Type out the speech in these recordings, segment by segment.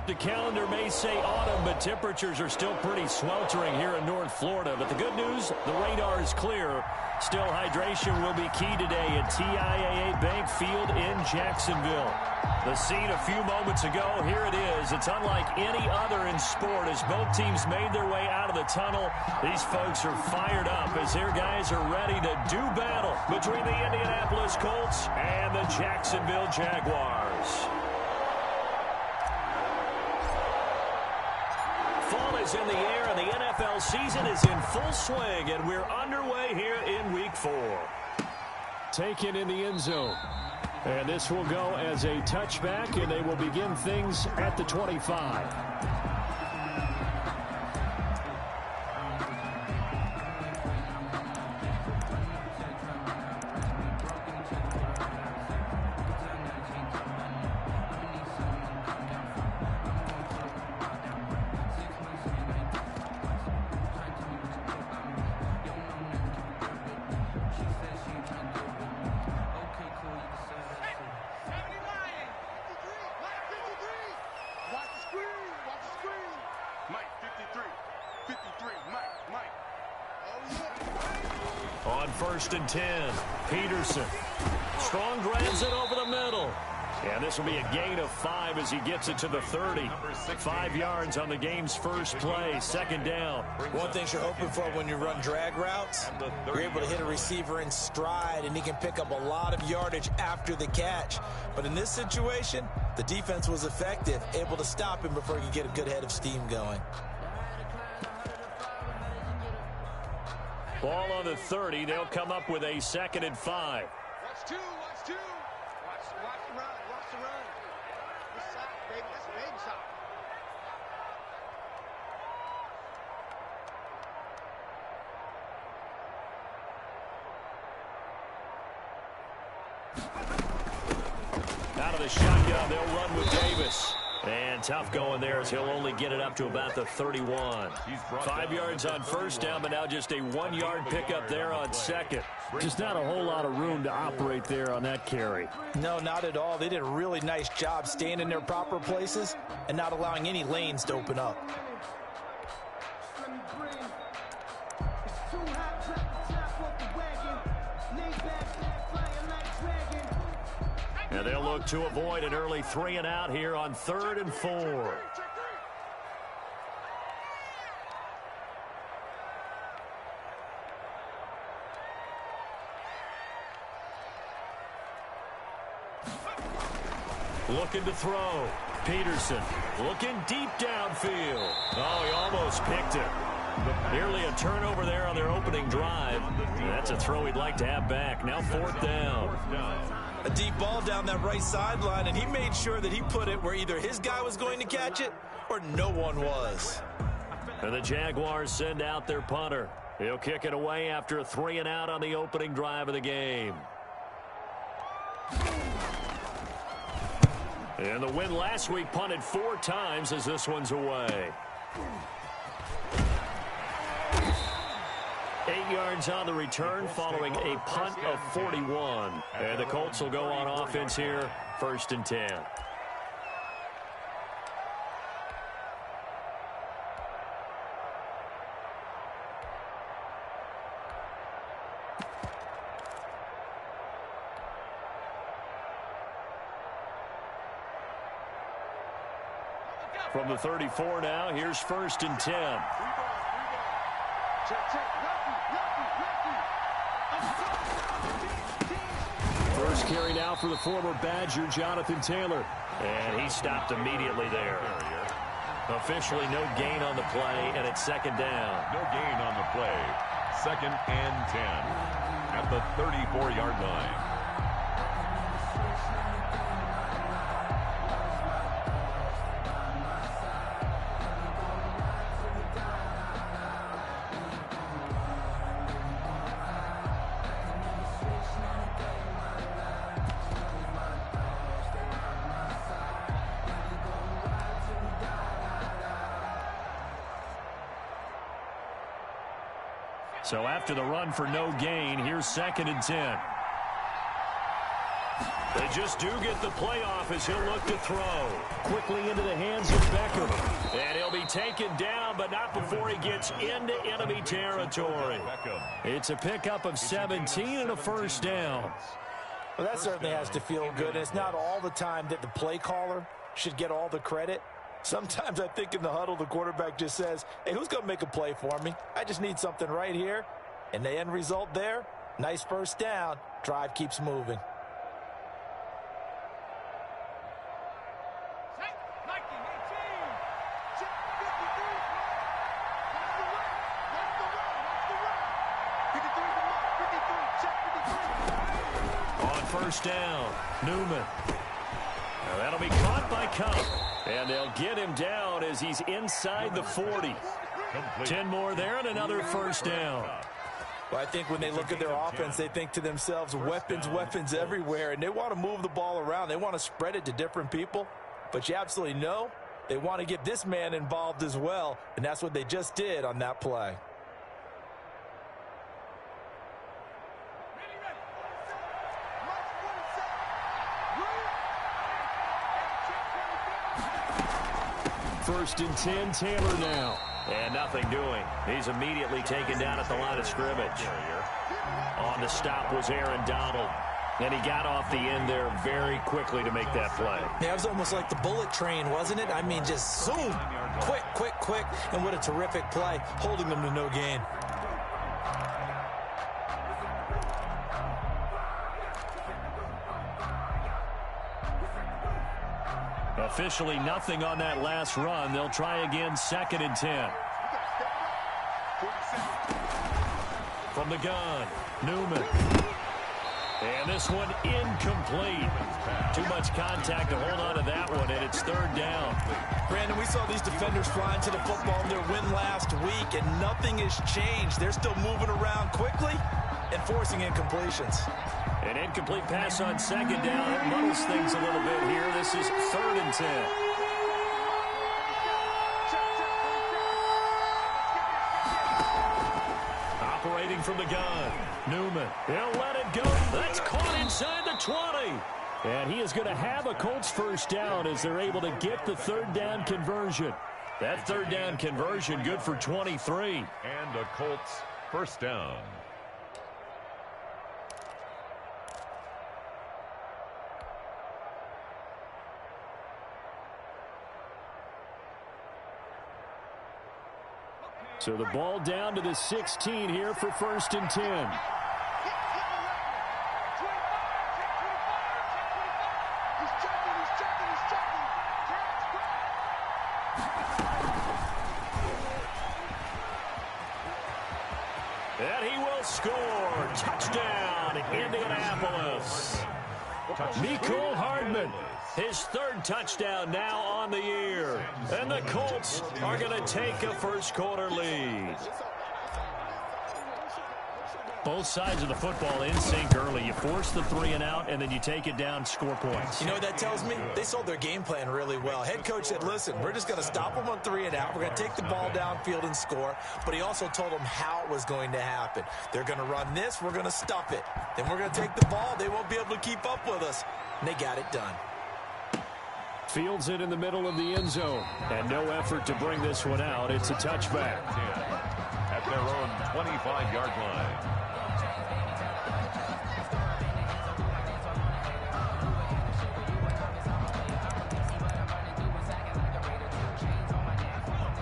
The calendar may say autumn, but temperatures are still pretty sweltering here in North Florida. But the good news, the radar is clear. Still, hydration will be key today at TIAA Bank Field in Jacksonville. The scene a few moments ago, here it is. It's unlike any other in sport as both teams made their way out of the tunnel. These folks are fired up as their guys are ready to do battle between the Indianapolis Colts and the Jacksonville Jaguars. Fall is in the air, and the NFL season is in full swing, and we're underway here in Week 4. Taken in the end zone. And this will go as a touchback, and they will begin things at the 25. On 1st and 10, Peterson. Strong grabs it over the middle. And this will be a gain of 5 as he gets it to the 30. 5 yards on the game's first play, 2nd down. One thing you're hoping for when you run drag routes, you're able to hit a receiver in stride, and he can pick up a lot of yardage after the catch. But in this situation, the defense was effective, able to stop him before he could get a good head of steam going. Ball on the 30. They'll come up with a 2nd and 5. Watch two. Watch the run. Watch the run. This side, baby. That's a baby side. Out of the shotgun, they'll run with Davis. And tough going there as he'll only get it up to about the 31. 5 yards on 1st down, but now just a 1-yard pickup there on 2nd. Just not a whole lot of room to operate there on that carry. No, not at all. They did a really nice job staying in their proper places and not allowing any lanes to open up. And they'll look to avoid an early 3 and out here on 3rd and 4. Looking to throw. Peterson looking deep downfield. Oh, he almost picked it. Nearly a turnover there on their opening drive. That's a throw he'd like to have back. Now 4th down. A deep ball down that right sideline, and he made sure that he put it where either his guy was going to catch it or no one was. And the Jaguars send out their punter. He'll kick it away after a 3 and out on the opening drive of the game. And the win last week punted 4 times as this one's away. 8 yards on the return following a punt of 41. And the Colts will go on offense here, 1st and 10. From the 34 now, here's 1st and 10. First carry now for the former Badger, Jonathan Taylor. And he stopped immediately there. Officially no gain on the play, and it's 2nd down. No gain on the play. 2nd and 10 at the 34-yard line. So after the run for no gain, here's 2nd and 10. They just do get the playoff as he'll look to throw. Quickly into the hands of Beckham. And he'll be taken down, but not before he gets into enemy territory. It's a pickup of 17 and a first down. Well, that certainly has to feel good. And it's not all the time that the play caller should get all the credit. Sometimes I think in the huddle, the quarterback just says, hey, who's going to make a play for me? I just need something right here. And the end result there, nice first down. Drive keeps moving. First down, Newman. Now that'll be caught by Cup. And they'll get him down as he's inside the 40. 10 more there and another first down. Well, I think when they look at their offense, they think to themselves, weapons, weapons everywhere. And they want to move the ball around. They want to spread it to different people. But you absolutely know they want to get this man involved as well. And that's what they just did on that play. First and 10, Taylor now. And nothing doing. He's immediately taken down at the line of scrimmage. On the stop was Aaron Donald. And he got off the end there very quickly to make that play. Yeah, it was almost like the bullet train, wasn't it? I mean, just zoom. Quick, quick, quick. And what a terrific play, holding them to no gain. Officially nothing on that last run. They'll try again, second and 10. From the gun, Newman. And this one incomplete. Too much contact to hold on to that one, and it's third down. Brandon, we saw these defenders flying to the football in their win last week, and nothing has changed. They're still moving around quickly and forcing incompletions. An incomplete pass on second down. It muddles things a little bit here. This is third and 10. Operating from the gun, Newman. He'll let it go. That's caught inside the 20. And he is going to have a Colts first down as they're able to get the third down conversion. That third down conversion good for 23. And a Colts first down. So the ball down to the 16 here for first and 10. And he will score. Touchdown, Indianapolis. Mecole Hardman, his third touchdown now on the year. And the Colts are going to take a first-quarter lead. Both sides of the football in sync early. You force the 3-and-out, and then you take it down, score points. You know what that tells me? They sold their game plan really well. Head coach said, listen, we're just going to stop them on 3-and-out. We're going to take the ball downfield and score. But he also told them how it was going to happen. They're going to run this. We're going to stuff it. Then we're going to take the ball. They won't be able to keep up with us. And they got it done. Fields it in the middle of the end zone. And no effort to bring this one out. It's a touchback. At their own 25-yard line.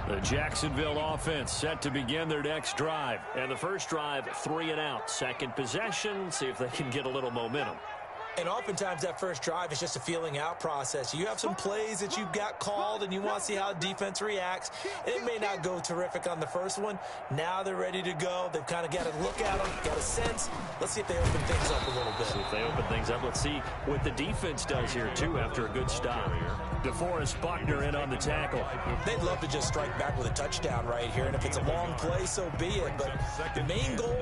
The Jacksonville offense set to begin their next drive. And the first drive, 3-and-out. Second possession, see if they can get a little momentum. And oftentimes that first drive is just a feeling out process. You have some plays that you've got called and you want to see how defense reacts. It may not go terrific on the first one. Now they're ready to go. They've kind of got to look at them, got a sense. Let's see if they open things up a little bit. See if they open things up. Let's see what the defense does here, too, after a good stop. DeForest Buckner in on the tackle. They'd love to just strike back with a touchdown right here. And if it's a long play, so be it. But the main goal,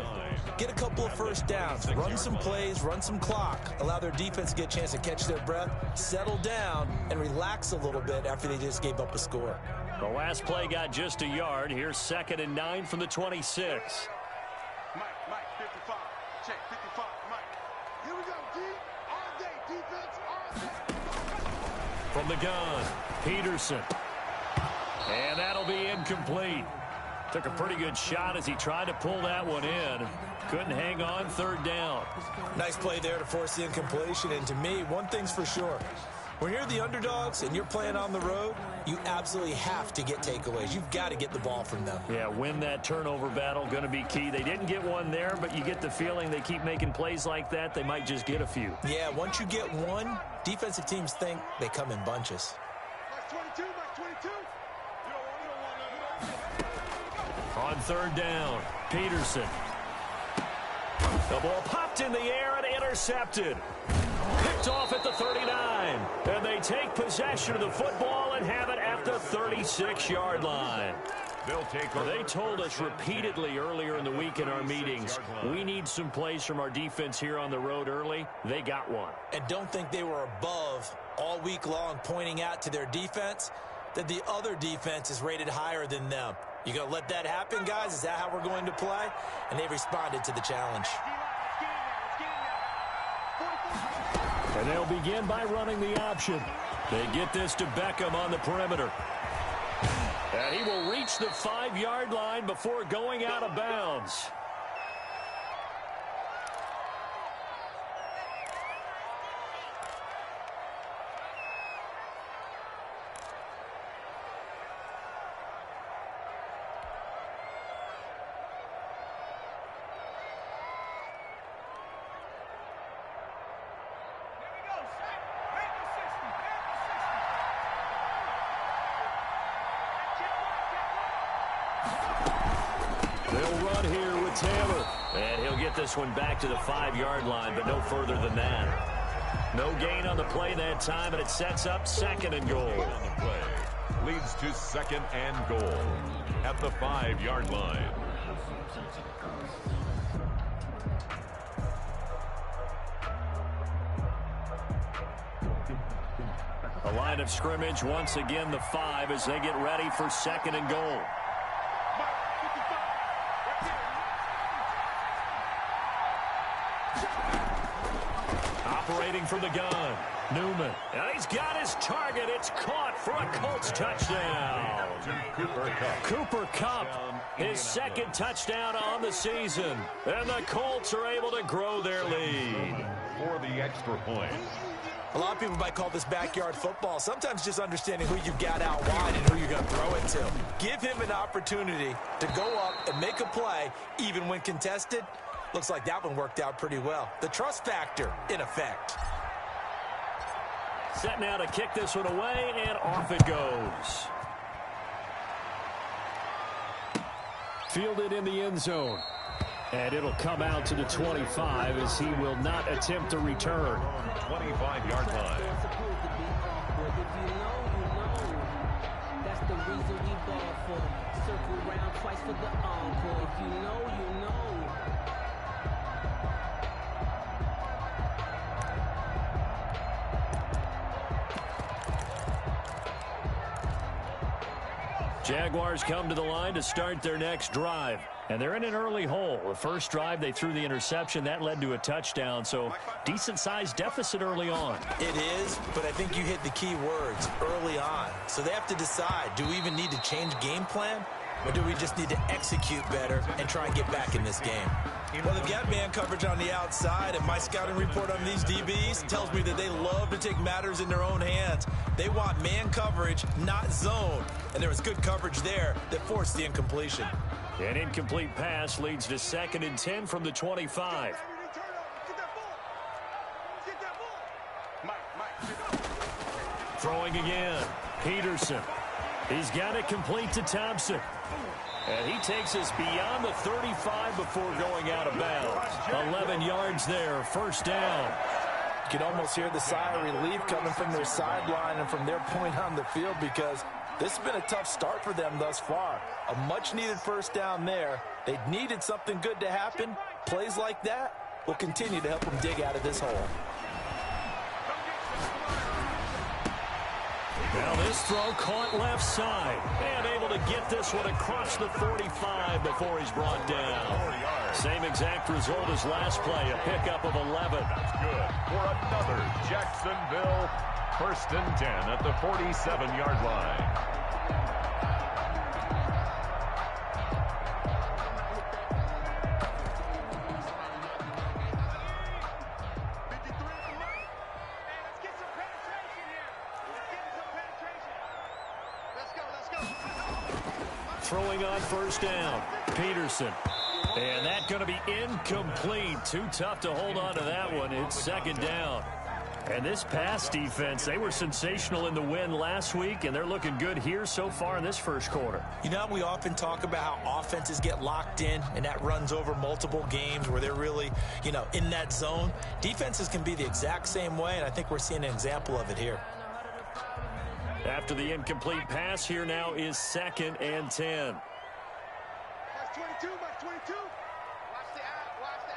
get a couple of first downs. Run some plays, run some clock. Allow their defense to get a chance to catch their breath, settle down, and relax a little bit after they just gave up a score. The last play got just a yard. Here's 2nd and 9 from the 26. Mike, 55. Check, 55, Mike. Here we go, D. On From the gun, Peterson. And that'll be incomplete. Took a pretty good shot as he tried to pull that one in. Couldn't hang on, third down. Nice play there to force the incompletion. And to me, one thing's for sure. When you're the underdogs and you're playing on the road, you absolutely have to get takeaways. You've got to get the ball from them. Yeah, win that turnover battle, going to be key. They didn't get one there, but you get the feeling they keep making plays like that, they might just get a few. Yeah, once you get one, defensive teams think they come in bunches. On third down, Peterson. The ball popped in the air and intercepted. Picked off at the 39. And they take possession of the football and have it at the 36-yard line. They told us repeatedly earlier in the week in our meetings, we need some plays from our defense here on the road early. They got one. And don't think they were above all week long pointing out to their defense that the other defense is rated higher than them. You going to let that happen, guys? Is that how we're going to play? And they responded to the challenge. And they'll begin by running the option. They get this to Beckham on the perimeter. And he will reach the 5-yard line before going out of bounds. They'll run here with Taylor. And he'll get this one back to the 5-yard line, but no further than that. No gain on the play that time, and it sets up second and goal. On the play leads to second and goal at the 5-yard line. The line of scrimmage, once again the 5 as they get ready for second and goal. Operating from the gun, Newman. And he's got his target. It's caught for a Colts touchdown. Cooper Kupp, his second touchdown on the season. And the Colts are able to grow their lead. For the extra point. A lot of people might call this backyard football. Sometimes just understanding who you've got out wide and who you're going to throw it to. Give him an opportunity to go up and make a play, even when contested. Looks like that one worked out pretty well. The trust factor in effect. Set now to kick this one away, and off it goes. Fielded in the end zone. And it'll come out to the 25 as he will not attempt to return. 25-yard line. That's the reason we ball for. Circle round twice for the encore. If you know, you know. Jaguars come to the line to start their next drive. And they're in an early hole. The first drive, they threw the interception. That led to a touchdown. So decent-sized deficit early on. It is, but I think you hit the key words, early on. So they have to decide, do we even need to change game plan? Or do we just need to execute better and try and get back in this game? Well, they've got man coverage on the outside, and my scouting report on these DBs tells me that they love to take matters in their own hands. They want man coverage, not zone. And there was good coverage there that forced the incompletion. An incomplete pass leads to 2nd and 10 from the 25. Throwing again. Peterson. He's got it complete to Thompson. And he takes us beyond the 35 before going out of bounds. 11 yards there, first down. You can almost hear the sigh of relief coming from their sideline and from their point on the field because this has been a tough start for them thus far. A much-needed first down there. They needed something good to happen. Plays like that will continue to help them dig out of this hole. Now this throw caught left side. And able to get this one across the 45 before he's brought down. Same exact result as last play, a pickup of 11. That's good for another Jacksonville 1st and 10 at the 47-yard line. Throwing on 1st down, Peterson. And that's going to be incomplete. Too tough to hold on to that one. It's 2nd down. And this pass defense, they were sensational in the win last week, and they're looking good here so far in this 1st quarter. You know, we often talk about how offenses get locked in, and that runs over multiple games where they're really, in that zone. Defenses can be the exact same way, and I think we're seeing an example of it here. After the incomplete pass, here now is 2nd and 10. Mark 22, Mark 22. Watch the out, watch the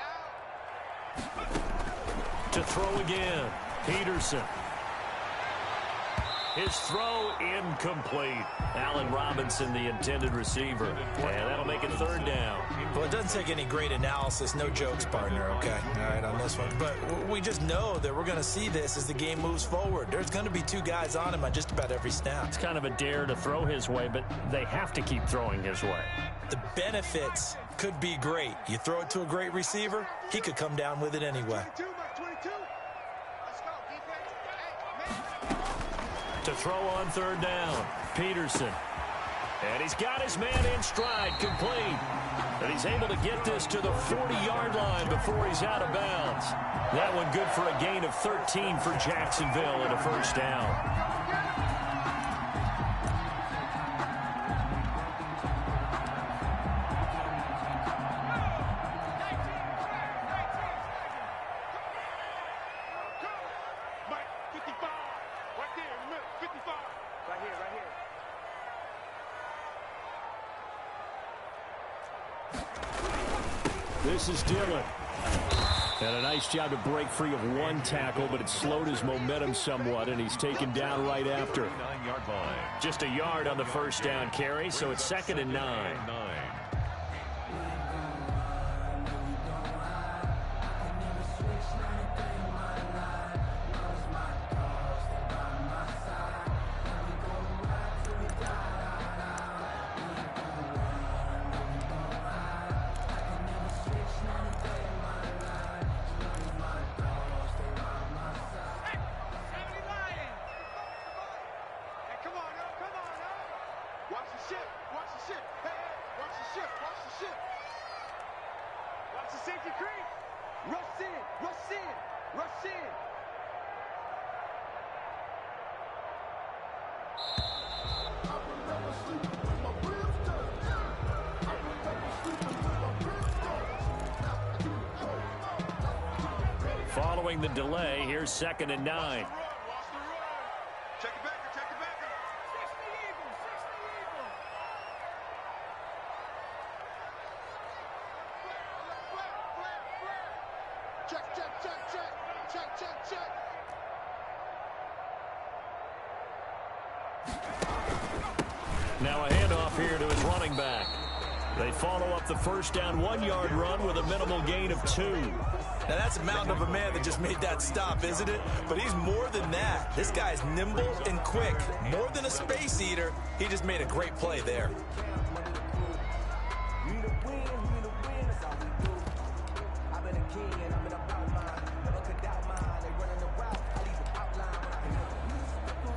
out. To throw again, Peterson. His throw incomplete. Allen Robinson, the intended receiver. And that'll make it 3rd down. Well, it doesn't take any great analysis. No jokes, partner, okay? All right, on this one. But we just know that we're going to see this as the game moves forward. There's going to be 2 guys on him on just about every snap. It's kind of a dare to throw his way, but they have to keep throwing his way. The benefits could be great. You throw it to a great receiver, he could come down with it anyway. 22, Mark 22. Let's go, defense. Hey, man. To throw on 3rd down, Peterson. And he's got his man in stride, complete. And he's able to get this to the 40-yard line before he's out of bounds. That one good for a gain of 13 for Jacksonville and a 1st down. This is Dillon. And a nice job to break free of 1 tackle, but it slowed his momentum somewhat, and he's taken down right after. 9-yard line. Just a yard on the 1st down carry, so it's 2nd and 9. Following the delay, here's 2nd and 9. Check it back, check it back. 60 Eagles, 60 Eagles. Check, check, check, check. Check, check, check. Now a handoff here to his running back. They follow up the 1st down 1-yard run with a minimal gain of 2. Now, that's a mountain of a man that just made that stop, isn't it? But he's more than that. This guy's nimble and quick. More than a space eater, he just made a great play there.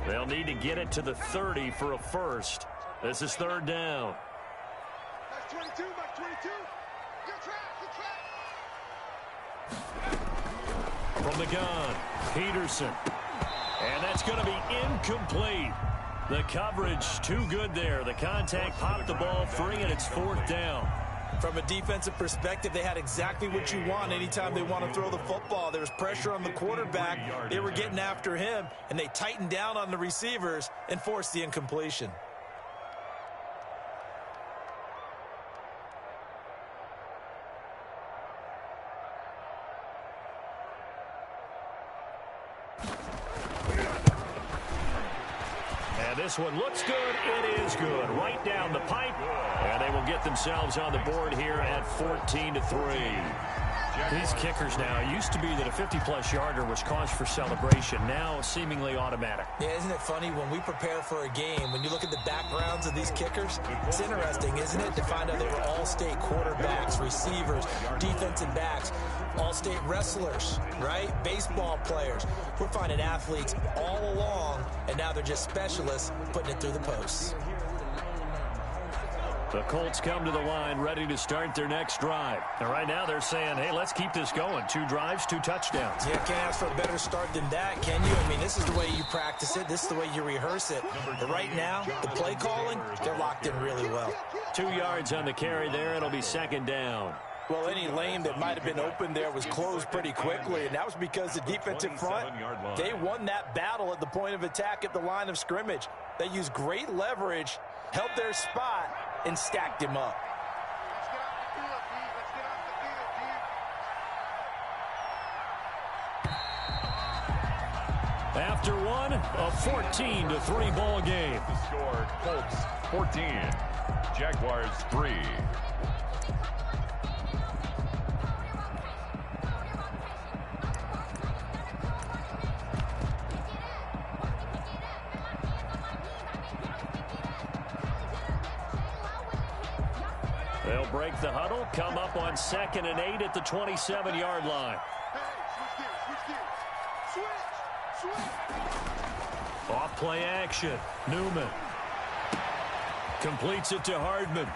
They'll need to get it to the 30 for a 1st. This is 3rd down. That's 22, that's 22. Good track, good track. From the gun, Peterson. And that's going to be incomplete. The coverage too good there. The contact popped the ball free, and it's 4th down. From a defensive perspective, they had exactly what you want anytime they want to throw the football. There was pressure on the quarterback. They were getting after him, and they tightened down on the receivers and forced the incompletion. And this one looks good. It is good. Right down the pipe. And they will get themselves on the board here at 14-3. These kickers now, it used to be that a 50-plus yarder was cause for celebration. Now seemingly automatic. Yeah, isn't it funny when we prepare for a game, when you look at the backgrounds of these kickers, it's interesting, isn't it, to find out they were all-state quarterbacks, receivers, defensive backs, all-state wrestlers, right? Baseball players. We're finding athletes all along, and now they're just specialists putting it through the posts. The Colts come to the line ready to start their next drive. And right now they're saying, hey, let's keep this going. 2 drives, 2 touchdowns. Yeah, can't ask for a better start than that, can you? I mean, this is the way you practice it. This is the way you rehearse it. But right now, the play calling, they're locked in really well. 2 yards on the carry there. It'll be second down. Well, any lane that might have been open there was closed pretty quickly, and that was because the defensive front, they won that battle at the point of attack at the line of scrimmage. They used great leverage, held their spot, and stacked him up. Let's get off the field, G. Let's get off the field, G. After one, a 14-3 ball game. The score, Colts 14, Jaguars 3. They'll break the huddle, come up on 2nd and 8 at the 27-yard line. Off play action. Newman completes it to Hardman.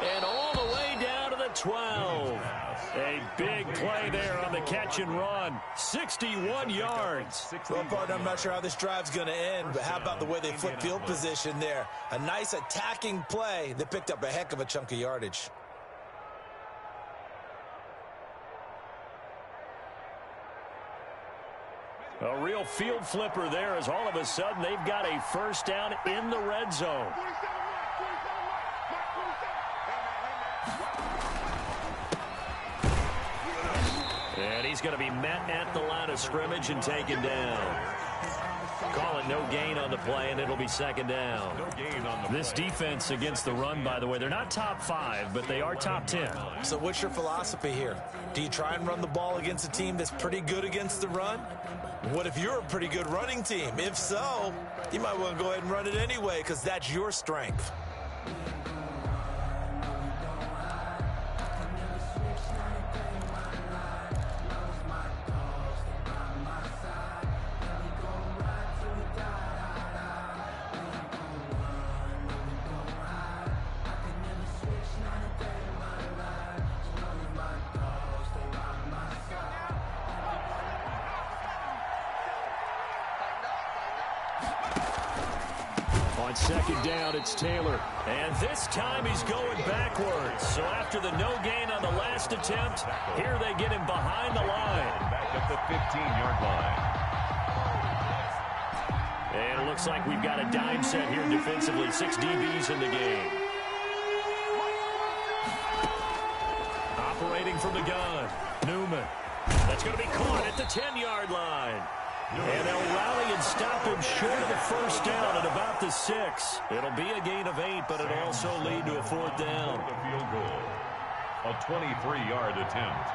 And all the way down to the 12. A big play there on the catch and run. 61 yards. Well, partner, I'm not sure how this drive's going to end, but how about the way they flip field position there? A nice attacking play that picked up a heck of a chunk of yardage. A real field flipper there as all of a sudden they've got a first down in the red zone. And he's going to be met at the line of scrimmage and taken down. Call it no gain on the play, and it'll be second down. No gain on the This defense against the run, by the way, they're not top 5, but they are top 10. So what's your philosophy here? Do you try and run the ball against a team that's pretty good against the run? What if you're a pretty good running team? If so, you might want to go ahead and run it anyway because that's your strength. On second down, it's Taylor. And this time he's going backwards. So after the no gain on the last attempt, here they get him behind the line. back at the 15-yard line. And it looks like we've got a dime set here defensively. 6 DBs in the game. Operating from the gun, Newman. That's going to be caught at the 10-yard line. And they'll rally and stop him short of the first down at about the 6. It'll be a gain of 8, but it'll also lead to a 4th down. The field goal, a 23-yard attempt.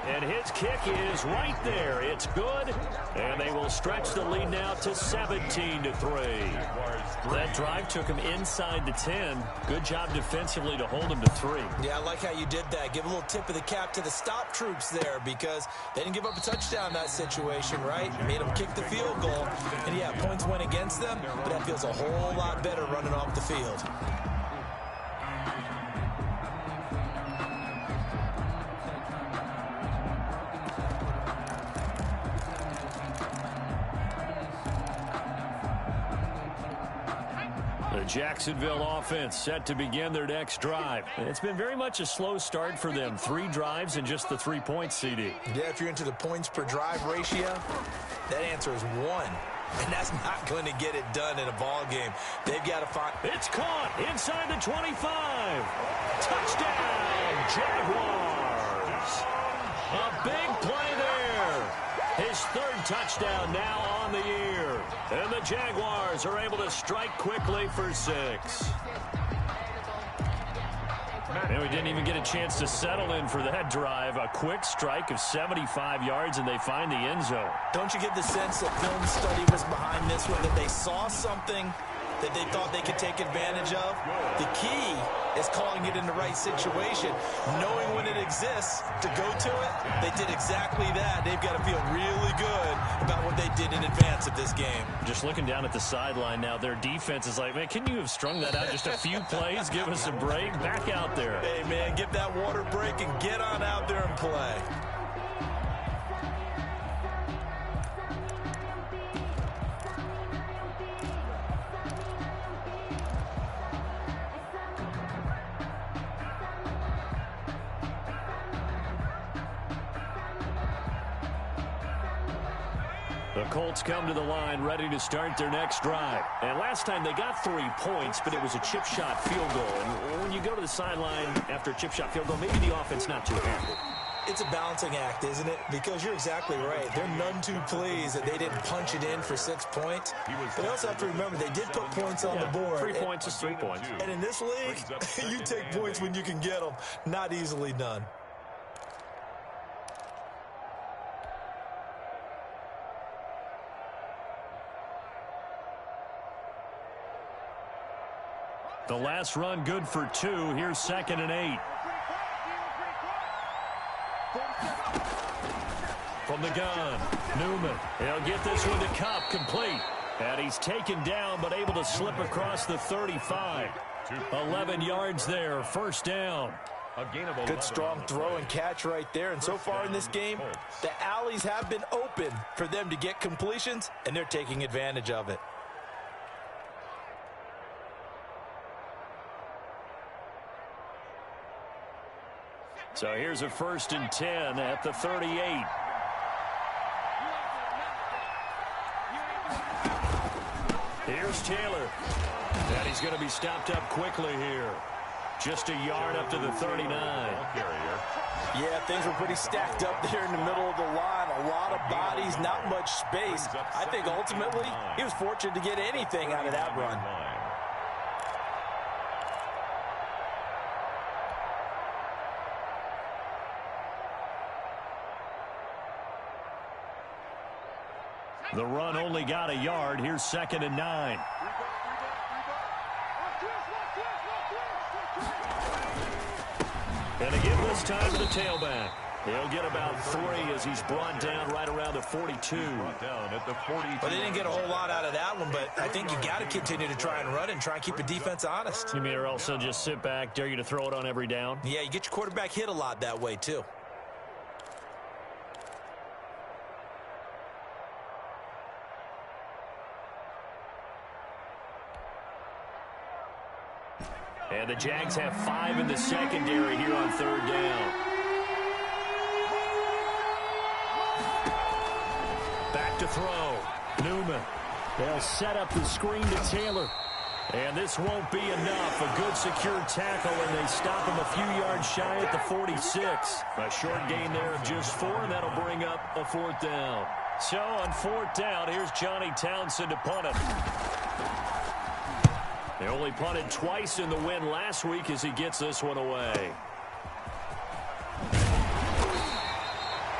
And his kick is right there. It's good. And they will stretch the lead now to 17-3. That drive took him inside the 10. Good job defensively to hold him to 3. Yeah, I like how you did that. Give a little tip of the cap to the stop troops there because they didn't give up a touchdown in that situation, right? Made them kick the field goal. And, yeah, points went against them, but that feels a whole lot better running off the field. The Jacksonville offense set to begin their next drive. It's been very much a slow start for them. 3 drives and just the 3 points, CD. Yeah, if you're into the points per drive ratio, that answer is 1. And that's not going to get it done in a ball game. They've got to find... It's caught inside the 25. Touchdown, Jaguars. A big play there. His third touchdown now on the year. And the Jaguars are able to strike quickly for 6. And we didn't even get a chance to settle in for that drive. A quick strike of 75 yards, and they find the end zone. Don't you get the sense that film study was behind this one, that they saw something that they thought they could take advantage of? The key is calling it in the right situation, knowing when it exists to go to it. They did exactly that. They've got to feel really good about what they did in advance of this game. Just looking down at the sideline now, their defense is like, man, can you have strung that out just a few plays? Give us a break. Back out there. Hey, man, get that water break and get on out there and play. The Colts come to the line ready to start their next drive. And last time they got 3 points, but it was a chip shot field goal. And when you go to the sideline after a chip shot field goal, maybe the offense not too happy. It's a balancing act, isn't it? Because you're exactly right. They're none too pleased that they didn't punch it in for 6 points. But they also have to remember they did put points on the board. 3 points is 3 points. And in this league, you take points when you can get them. Not easily done. The last run good for 2. Here's 2nd and 8. From the gun, Newman. He'll get this one to Cup, complete. And he's taken down, but able to slip across the 35. 11 yards there, first down. Good strong throw and catch right there. And so far in this game, the alleys have been open for them to get completions, and they're taking advantage of it. So here's a 1st and 10 at the 38. Here's Taylor. And he's going to be stopped up quickly here. Just a yard up to the 39. Yeah, things were pretty stacked up there in the middle of the line. A lot of bodies, not much space. I think ultimately he was fortunate to get anything out of that run. The run only got a yard. Here's 2nd and 9. And again this time to the tailback. He'll get about 3 as he's brought down right around the 42. Well, they didn't get a whole lot out of that one, but I think you got to continue to try and run and try and keep the defense honest. You mean or else they'll just sit back, dare you to throw it on every down? Yeah, you get your quarterback hit a lot that way, too. And the Jags have 5 in the secondary here on 3rd down. Back to throw. Newman. They'll set up the screen to Taylor. And this won't be enough. A good secure tackle, and they stop him a few yards shy at the 46. A short gain there of just 4, and that'll bring up a 4th down. So on 4th down, here's Johnny Townsend to punt it. They only punted twice in the win last week as he gets this one away.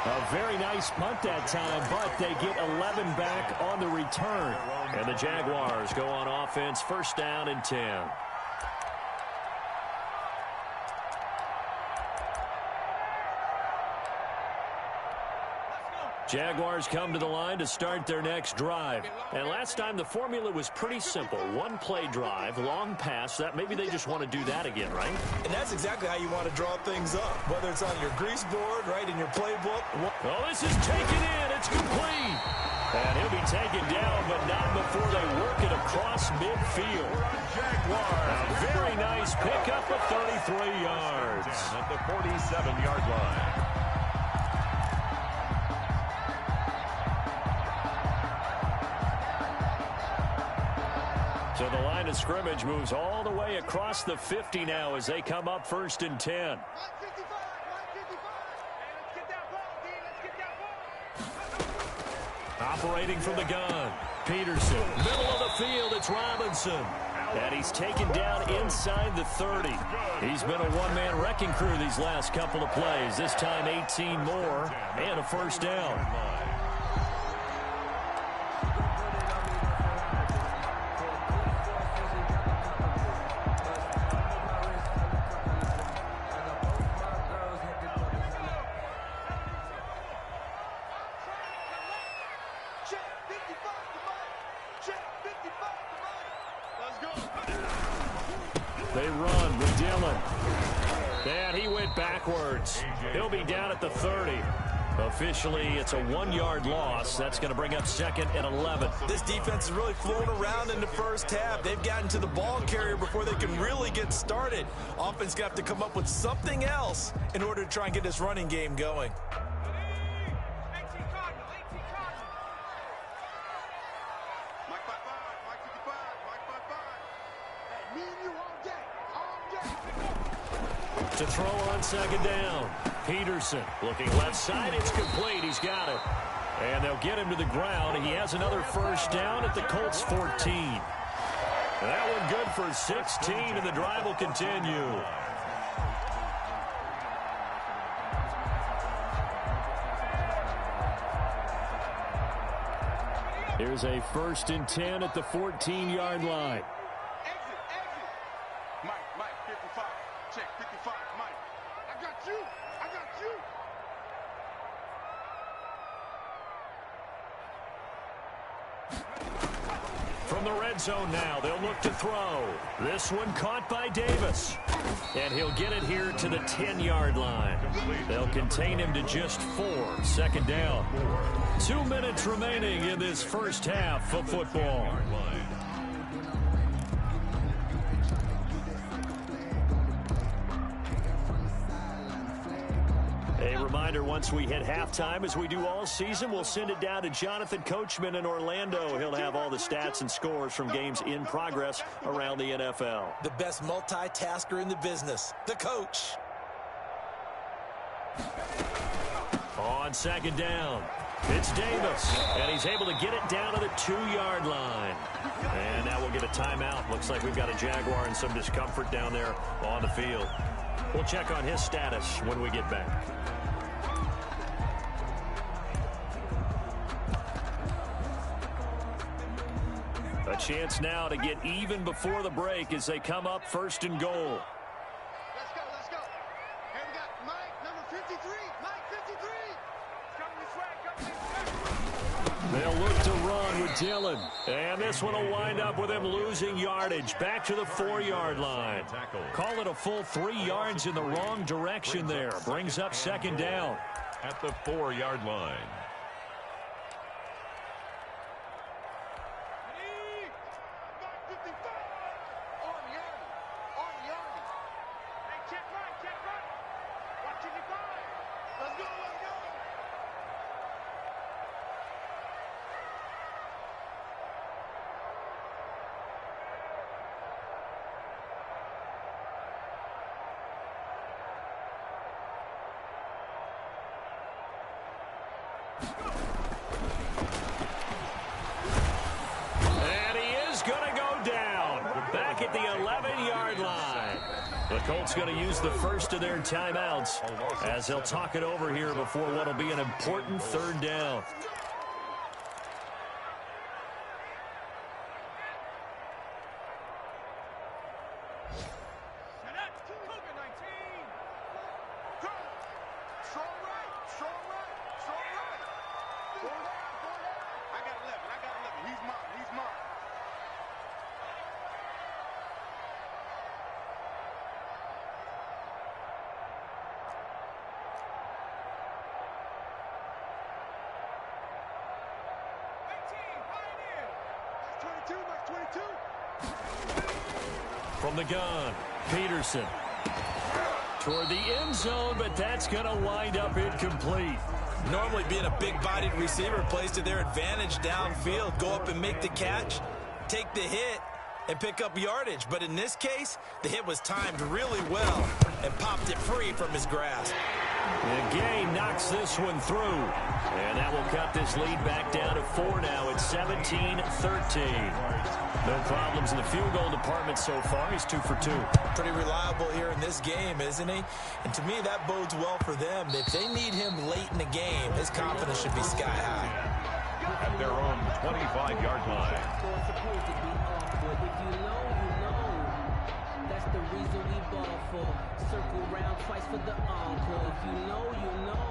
A very nice punt that time, but they get 11 back on the return. And the Jaguars go on offense, 1st down and 10. Jaguars come to the line to start their next drive. And last time the formula was pretty simple. 1-play drive, long pass. That maybe they just want to do that again, right? And that's exactly how you want to draw things up. Whether it's on your grease board, right, in your playbook. Oh, this is taken in. It's complete. And he'll be taken down, but not before they work it across midfield. Jaguars. A very nice pickup of 33 yards. At the 47-yard line. So the line of scrimmage moves all the way across the 50 now as they come up 1st and 10. Let's get that ball. Operating from the gun. Peterson. Middle of the field, it's Robinson. And he's taken down inside the 30. He's been a one-man wrecking crew these last couple of plays. This time 18 more and a first down. They run with Dillon. And he went backwards. He'll be down at the 30. Officially, it's a 1-yard loss. That's going to bring up second and 11. This defense is really flown around in the first half. They've gotten to the ball carrier before they can really get started. Offense got to come up with something else in order to try and get this running game going. To throw on second down. Peterson looking left side. It's complete. He's got it. And they'll get him to the ground. He has another first down at the Colts 14. That one good for 16, and the drive will continue. Here's a 1st and 10 at the 14-yard line. From the red zone now, they'll look to throw. This one caught by Davis. And he'll get it here to the 10-yard line. They'll contain him to just 4. Second down. 2 minutes remaining in this first half of football. A reminder, once we hit halftime, as we do all season, we'll send it down to Jonathan Coachman in Orlando. He'll have all the stats and scores from games in progress around the NFL. The best multitasker in the business, the coach. On second down, it's Davis, and he's able to get it down to the 2-yard line. And now we'll get a timeout. Looks like we've got a Jaguar in some discomfort down there on the field. We'll check on his status when we get back. A chance now to get even before the break as they come up 1st and goal. Let's go, let's go. Here we got Mike, number 53. Mike, 53. They'll look to run with Dillon. And this one will wind up with him losing yardage. Back to the 4-yard line. Call it a full 3 yards in the wrong direction there. Brings up second down. At the 4-yard line. And he is going to go down. Back at the 11-yard line. The Colts going to use the first of their timeouts as they'll talk it over here before what will be an important 3rd down. From the gun, Peterson. Toward the end zone, but that's going to wind up incomplete. Normally being a big-bodied receiver plays to their advantage downfield. Go up and make the catch, take the hit, and pick up yardage. But in this case, the hit was timed really well and popped it free from his grasp. And Gay knocks this one through. And that will cut this lead back down to 4 now. It's 17-13. No problems in the field goal department so far. He's 2 for 2. Pretty reliable here in this game, isn't he? And to me, that bodes well for them. If they need him late in the game, his confidence should be sky high. At their own 25-yard line. If you know, you know. That's the reason we ball for. Circle round twice for the encore. If you know, you know.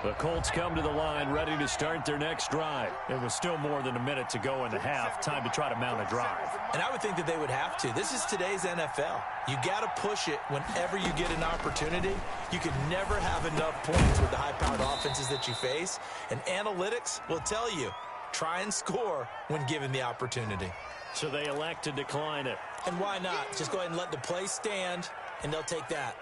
The Colts come to the line ready to start their next drive. It was still more than a minute to go in the half. Time to try to mount a drive. And I would think that they would have to. This is today's NFL. You got to push it whenever you get an opportunity. You can never have enough points with the high-powered offenses that you face. And analytics will tell you, try and score when given the opportunity. So they elect to decline it. And why not? Just go ahead and let the play stand, and they'll take that.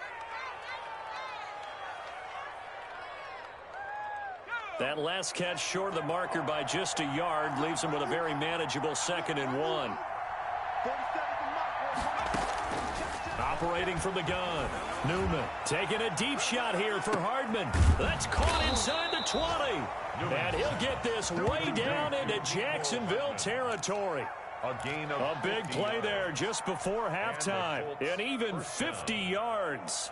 That last catch short of the marker by just a yard leaves him with a very manageable 2nd and 1. Operating from the gun. Newman taking a deep shot here for Hardman. That's caught inside the 20. And he'll get this way down into Jacksonville territory. A big play there just before halftime. And even 50 yards.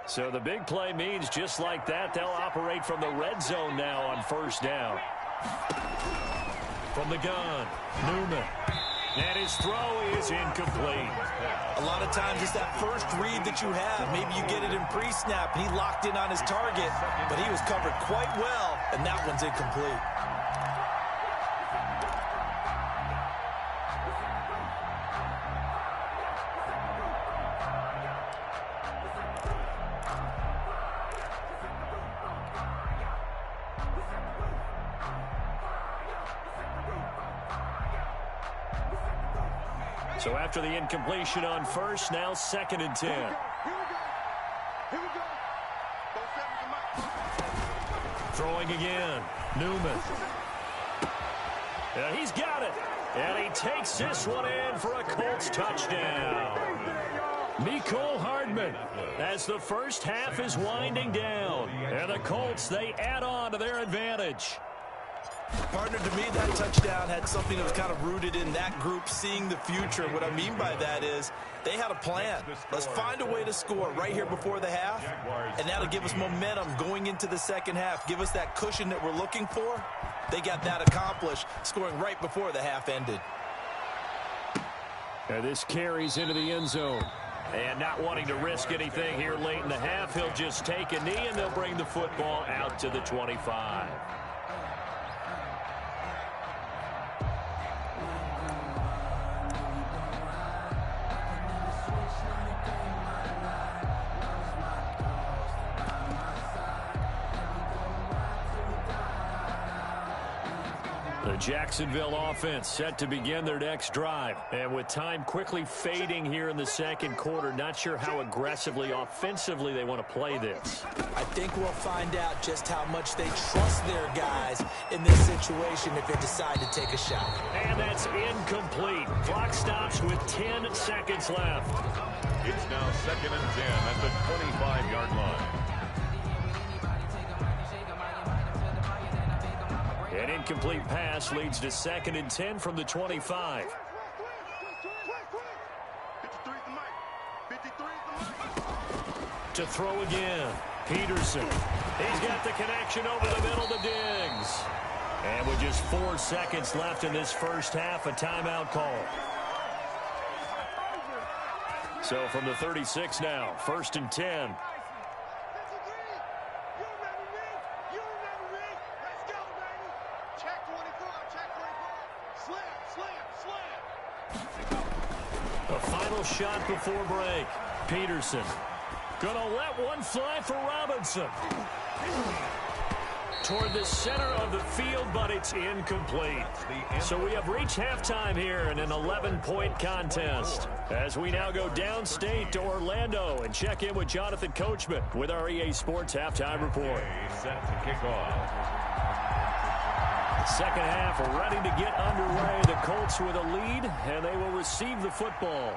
So the big play means just like that, they'll operate from the red zone now on 1st down. From the gun, Newman. And his throw is incomplete. A lot of times it's that first read that you have. Maybe you get it in pre-snap, and he locked in on his target, but he was covered quite well, and that one's incomplete. So after the incompletion on 1st, now 2nd and 10. Here we go. Throwing again. Newman. And he's got it. And he takes this one in for a Colts touchdown. Mecole Hardman as the first half is winding down. And the Colts, they add on to their advantage. Partner, to me, that touchdown had something that was kind of rooted in that group seeing the future. What I mean by that is they had a plan. Let's find a way to score right here before the half, and that'll give us momentum going into the second half, give us that cushion that we're looking for. They got that accomplished, scoring right before the half ended. And this carries into the end zone. And not wanting to risk anything here late in the half, he'll just take a knee, and they'll bring the football out to the 25. The Jacksonville offense set to begin their next drive. And with time quickly fading here in the second quarter, not sure how aggressively, offensively they want to play this. I think we'll find out just how much they trust their guys in this situation if they decide to take a shot. And that's incomplete. Clock stops with 10 seconds left. It's now 2nd and 10 at the 25-yard line. An incomplete pass leads to 2nd and 10 from the 25. To throw again, Peterson. He's got the connection over the middle to Diggs. And with just 4 seconds left in this first half, a timeout call. So from the 36 now, 1st and 10. A final shot before break. Peterson gonna let one fly for Robinson. toward the center of the field, but it's incomplete. So we have reached halftime here in an 11-point contest. As we now go downstate to Orlando and check in with Jonathan Coachman with our EA Sports Halftime Report. Set to kick off. Second half ready to get underway. The Colts with a lead, and they will receive the football.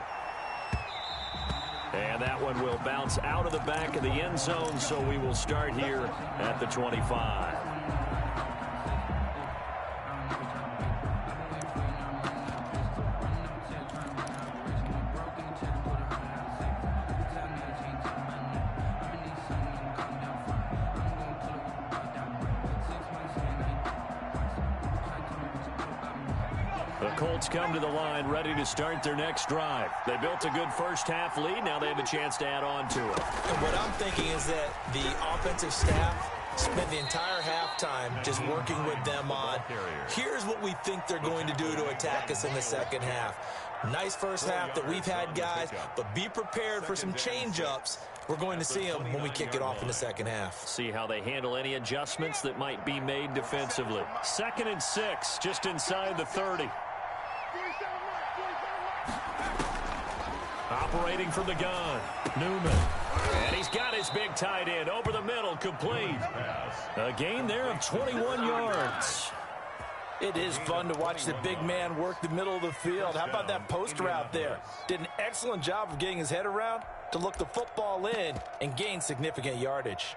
And that one will bounce out of the back of the end zone, so we will start here at the 25. Colts come to the line ready to start their next drive. They built a good first half lead. Now they have a chance to add on to it. And what I'm thinking is that the offensive staff spent the entire halftime just working with them on, here's what we think they're going to do to attack us in the second half. Nice first half that we've had, guys, but be prepared for some change-ups. We're going to see them when we kick it off in the second half. See how they handle any adjustments that might be made defensively. 2nd and 6, just inside the 30. Operating from the gun, Newman. And he's got his big tight end over the middle, complete. A gain there of 21 yards. It is fun to watch the big man work the middle of the field. How about that post route there? Did an excellent job of getting his head around to look the football in and gain significant yardage.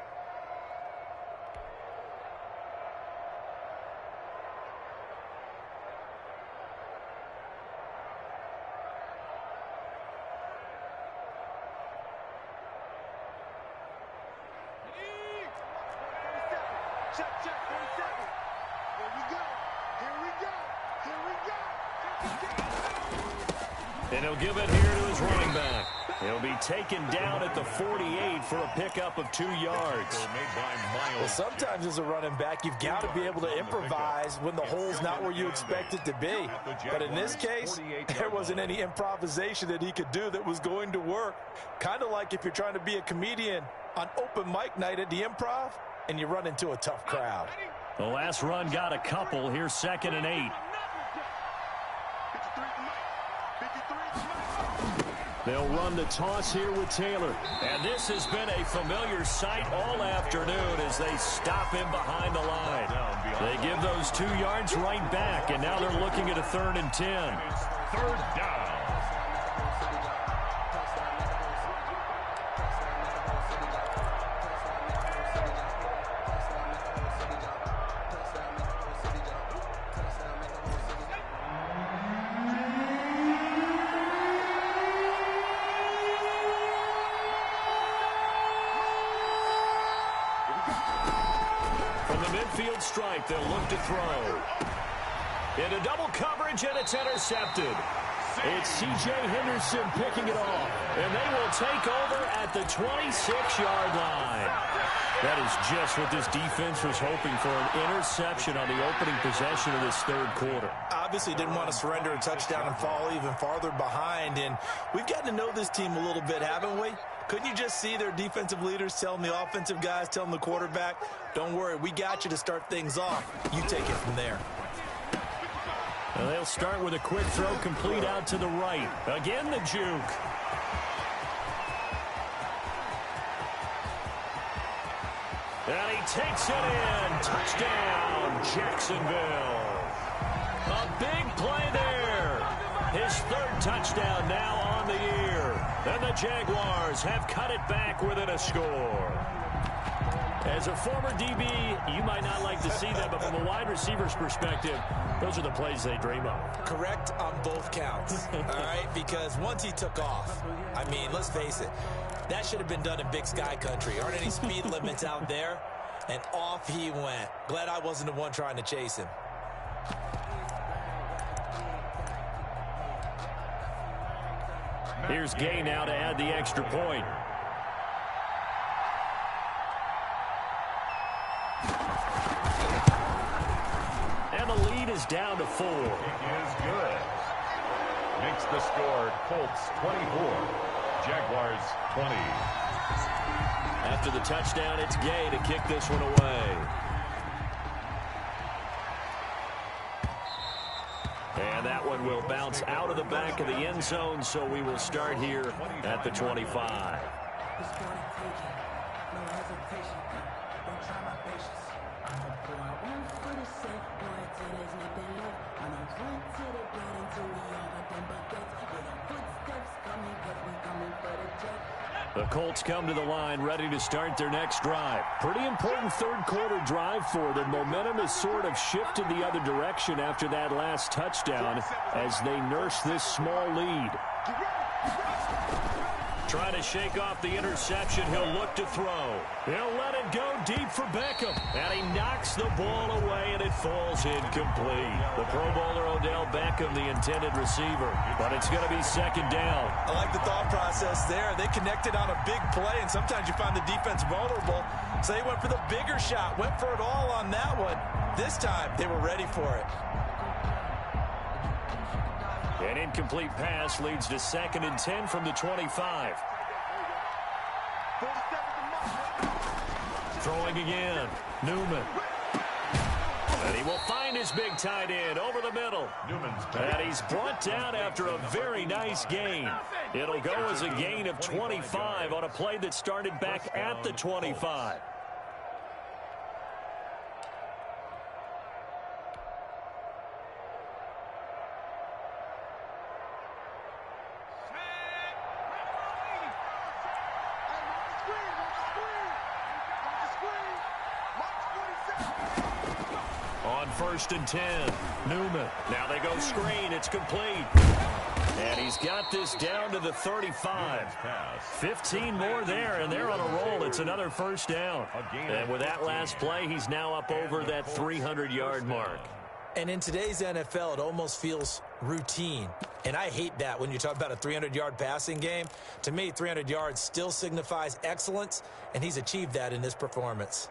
And he'll give it here to his running back. He'll be taken down at the 48 for a pickup of 2 yards. Well, sometimes as a running back, you've got to be able to improvise when the hole's not where you expect it to be. But in this case, there wasn't any improvisation that he could do that was going to work. Kind of like if you're trying to be a comedian on open mic night at the Improv and you run into a tough crowd. The last run got a couple. Here's 2nd and 8. They'll run the toss here with Taylor. And this has been a familiar sight all afternoon as they stop him behind the line. They give those 2 yards right back, and now they're looking at a 3rd and 10. Third down. Midfield strike, they'll look to throw. Into double coverage, and it's intercepted. It's C.J. Henderson picking it off, and they will take over at the 26-yard line. That is just what this defense was hoping for, an interception on the opening possession of this third quarter. Obviously didn't want to surrender a touchdown and fall even farther behind, and we've gotten to know this team a little bit, haven't we? Couldn't you just see their defensive leaders telling the offensive guys, telling the quarterback, don't worry, we got you to start things off. You take it from there. And they'll start with a quick throw complete out to the right. Again, the juke. And he takes it in. Touchdown, Jacksonville. A big play there. His 3rd touchdown now on the year. And the Jaguars have cut it back within a score. As a former DB, you might not like to see that, but from a wide receiver's perspective, those are the plays they dream of. Correct on both counts, all right? Because once he took off, I mean, let's face it, that should have been done in Big Sky country. Aren't any speed limits out there? And off he went. Glad I wasn't the one trying to chase him. Here's Gay now to add the extra point. And the lead is down to 4. It is good. Makes the score Colts 24, Jaguars 20. After the touchdown, it's Gay to kick this one away. And that one will bounce out of the back of the end zone, so we will start here at the 25. The Colts come to the line ready to start their next drive. Pretty important third quarter drive for them. Momentum has sort of shifted the other direction after that last touchdown as they nurse this small lead. Trying to shake off the interception. He'll look to throw. He'll let it go deep for Beckham. And he knocks the ball away, and it falls incomplete. The Pro Bowler Odell Beckham, the intended receiver. But it's going to be second down. I like the thought process there. They connected on a big play, and sometimes you find the defense vulnerable. So they went for the bigger shot, went for it all on that one. This time, they were ready for it. An incomplete pass leads to 2nd and 10 from the 25. Throwing again. Newman. And he will find his big tight end over the middle. And he's brought down after a very nice gain. It'll go as a gain of 25 on a play that started back at the 25. On 1st and 10, Newman. Now they go screen. It's complete. And he's got this down to the 35. 15 more there, and they're on a roll. It's another first down. And with that last play, he's now up over that 300-yard mark. And in today's NFL, it almost feels routine. And I hate that when you talk about a 300-yard passing game. To me, 300 yards still signifies excellence, and he's achieved that in this performance.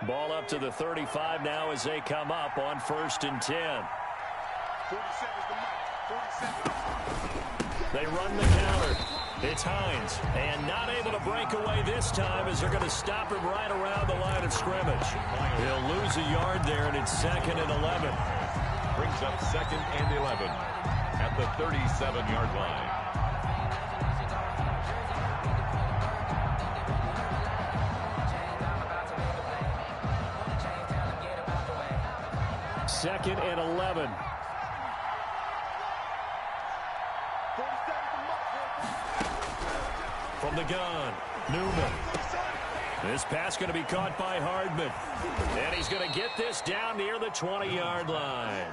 Ball up to the 35 now as they come up on 1st and 10. They run the counter. It's Hines. And not able to break away this time as they're going to stop him right around the line of scrimmage. He'll lose a yard there, and it's 2nd and 11. Brings up 2nd and 11 at the 37-yard line. Second and 11. From the gun, Newman. This pass going to be caught by Hardman. And he's going to get this down near the 20-yard line.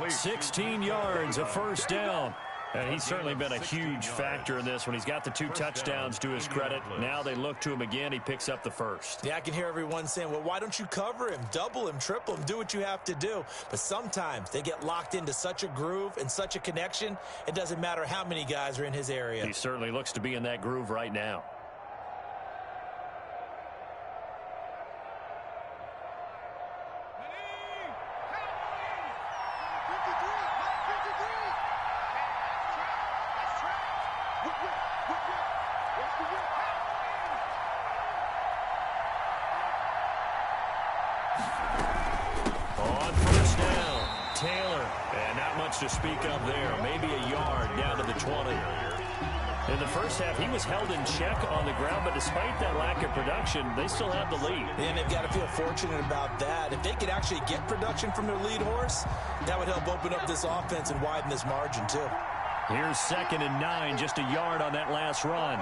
16 yards, a first down. And he's certainly been a huge factor in this when he's got the 2 touchdowns to his credit. Now they look to him again. He picks up the first. Yeah, I can hear everyone saying, well, why don't you cover him, double him, triple him, do what you have to do. But sometimes they get locked into such a groove and such a connection, it doesn't matter how many guys are in his area. He certainly looks to be in that groove right now. On first down, Taylor. And not much to speak of there. Maybe a yard down to the 20. In the first half, he was held in check on the ground, but despite that lack of production, they still have the lead. And they've got to feel fortunate about that. If they could actually get production from their lead horse, that would help open up this offense and widen this margin, too. Here's 2nd and 9, just a yard on that last run.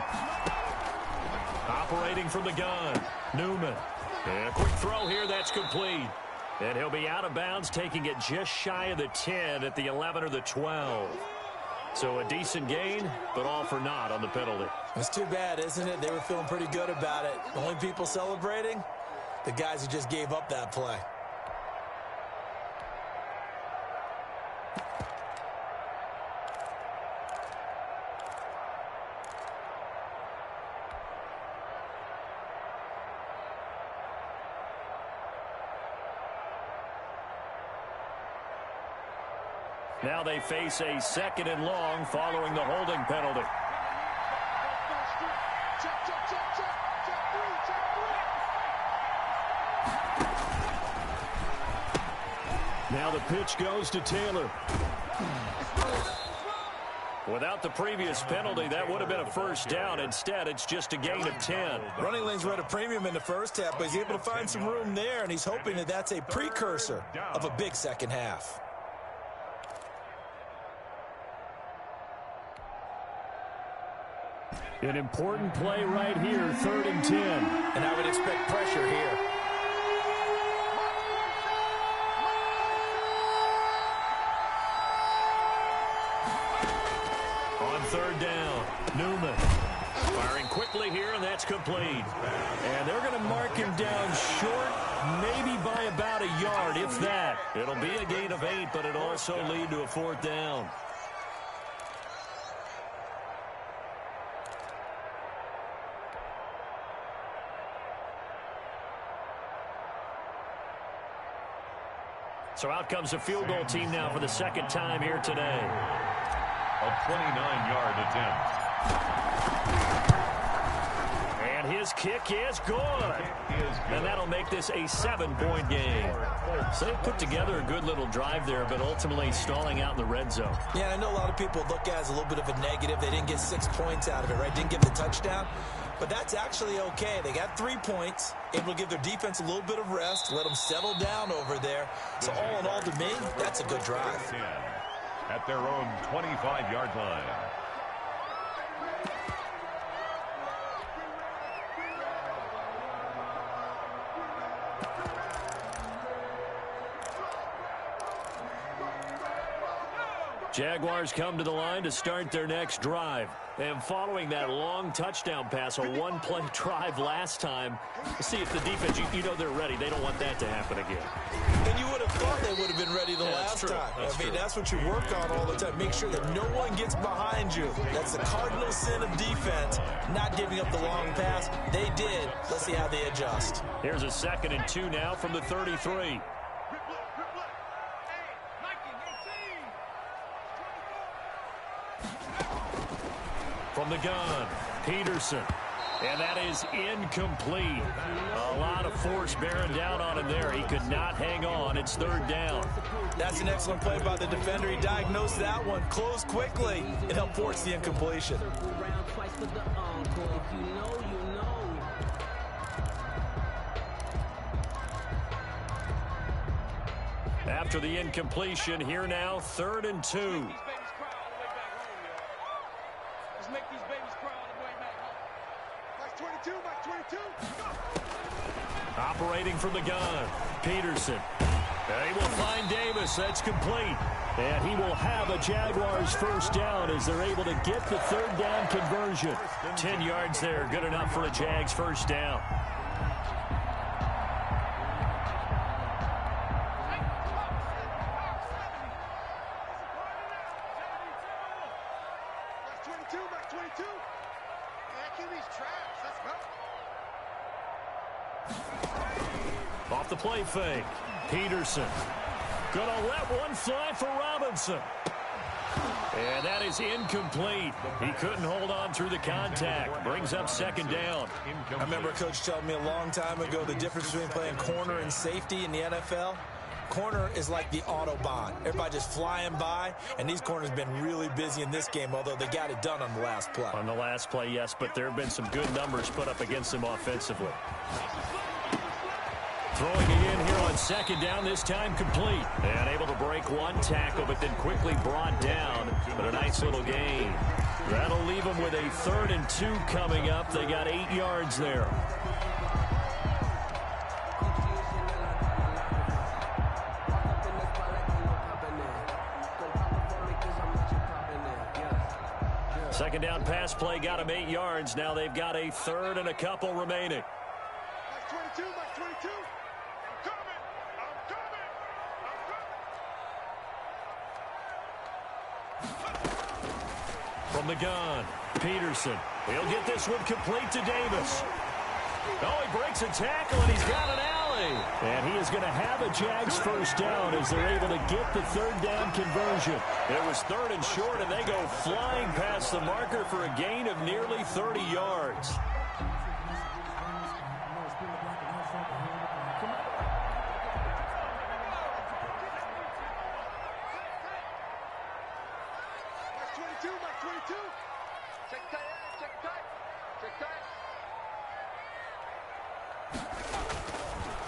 Operating from the gun, Newman. And a quick throw here, that's complete. And he'll be out of bounds, taking it just shy of the 10 at the 11 or the 12. So a decent gain, but all for naught on the penalty. It's too bad, isn't it? They were feeling pretty good about it. The only people celebrating, the guys who just gave up that play. Now they face a 2nd and long following the holding penalty. Now the pitch goes to Taylor. Without the previous penalty, that would have been a first down. Instead, it's just a gain of 10. Running lanes were at a premium in the first half, but he's able to find some room there, and he's hoping that that's a precursor of a big second half. An important play right here, 3rd and 10. And I would expect pressure here. On 3rd down, Newman firing quickly here, and that's complete. And they're going to mark him down short, maybe by about a yard, if that. It'll be a gain of 8, but it'll also lead to a 4th down. So out comes a field goal team now for the 2nd time here today. A 29-yard attempt. And his kick is good. And that'll make this a 7-point game. So they put together a good little drive there, but ultimately stalling out in the red zone. Yeah, I know a lot of people look at it as a little bit of a negative. They didn't get 6 points out of it, right? Didn't get the touchdown. But that's actually okay. They got 3 points, able to give their defense a little bit of rest, let them settle down over there. So all in all, to me, that's a good drive. At their own 25-yard line. Jaguars come to the line to start their next drive. And following that long touchdown pass, a 1-play drive last time, see if the defense, you know they're ready. They don't want that to happen again. And you would have thought they would have been ready the last time. That's what you work on all the time. Make sure that no one gets behind you. That's the cardinal sin of defense, not giving up the long pass. They did. Let's see how they adjust. Here's a 2nd and 2 now from the 33. From the gun, Peterson. And that is incomplete. A lot of force bearing down on him there. He could not hang on. It's 3rd down. That's an excellent play by the defender. He diagnosed that one, closed quickly, and helped force the incompletion. After the incompletion, here now, 3rd and 2. Make these babies cry all the way back home. Mike 22, Mike 22. Go. Operating from the gun, Peterson. He will find Davis. That's complete. And he will have a Jaguars 1st down as they're able to get the 3rd down conversion. 10 yards there, good enough for a Jags 1st down. Off the play fake, Peterson. Gonna let one fly for Robinson. And that is incomplete. He couldn't hold on through the contact. Brings up 2nd down. I remember a coach telling me a long time ago the difference between playing corner and safety in the NFL. Corner is like the Autobahn. Everybody just flying by, and these corners have been really busy in this game, although they got it done on the last play. On the last play, yes, but there have been some good numbers put up against them offensively. Throwing it in here on 2nd down, this time complete. And able to break one tackle, but then quickly brought down. But a nice little gain. That'll leave them with a 3rd and 2 coming up. They got 8 yards there. Second down pass play got them 8 yards. Now they've got a 3rd and a couple remaining. Mike 22, Mike 22. From the gun, Peterson. He'll get this one complete to Davis. Oh, he breaks a tackle, and he's got an alley. And he is going to have a Jags 1st down as they're able to get the 3rd down conversion. It was 3rd and short, and they go flying past the marker for a gain of nearly 30 yards. 22, mark 22. Check tight, check tight, check tight.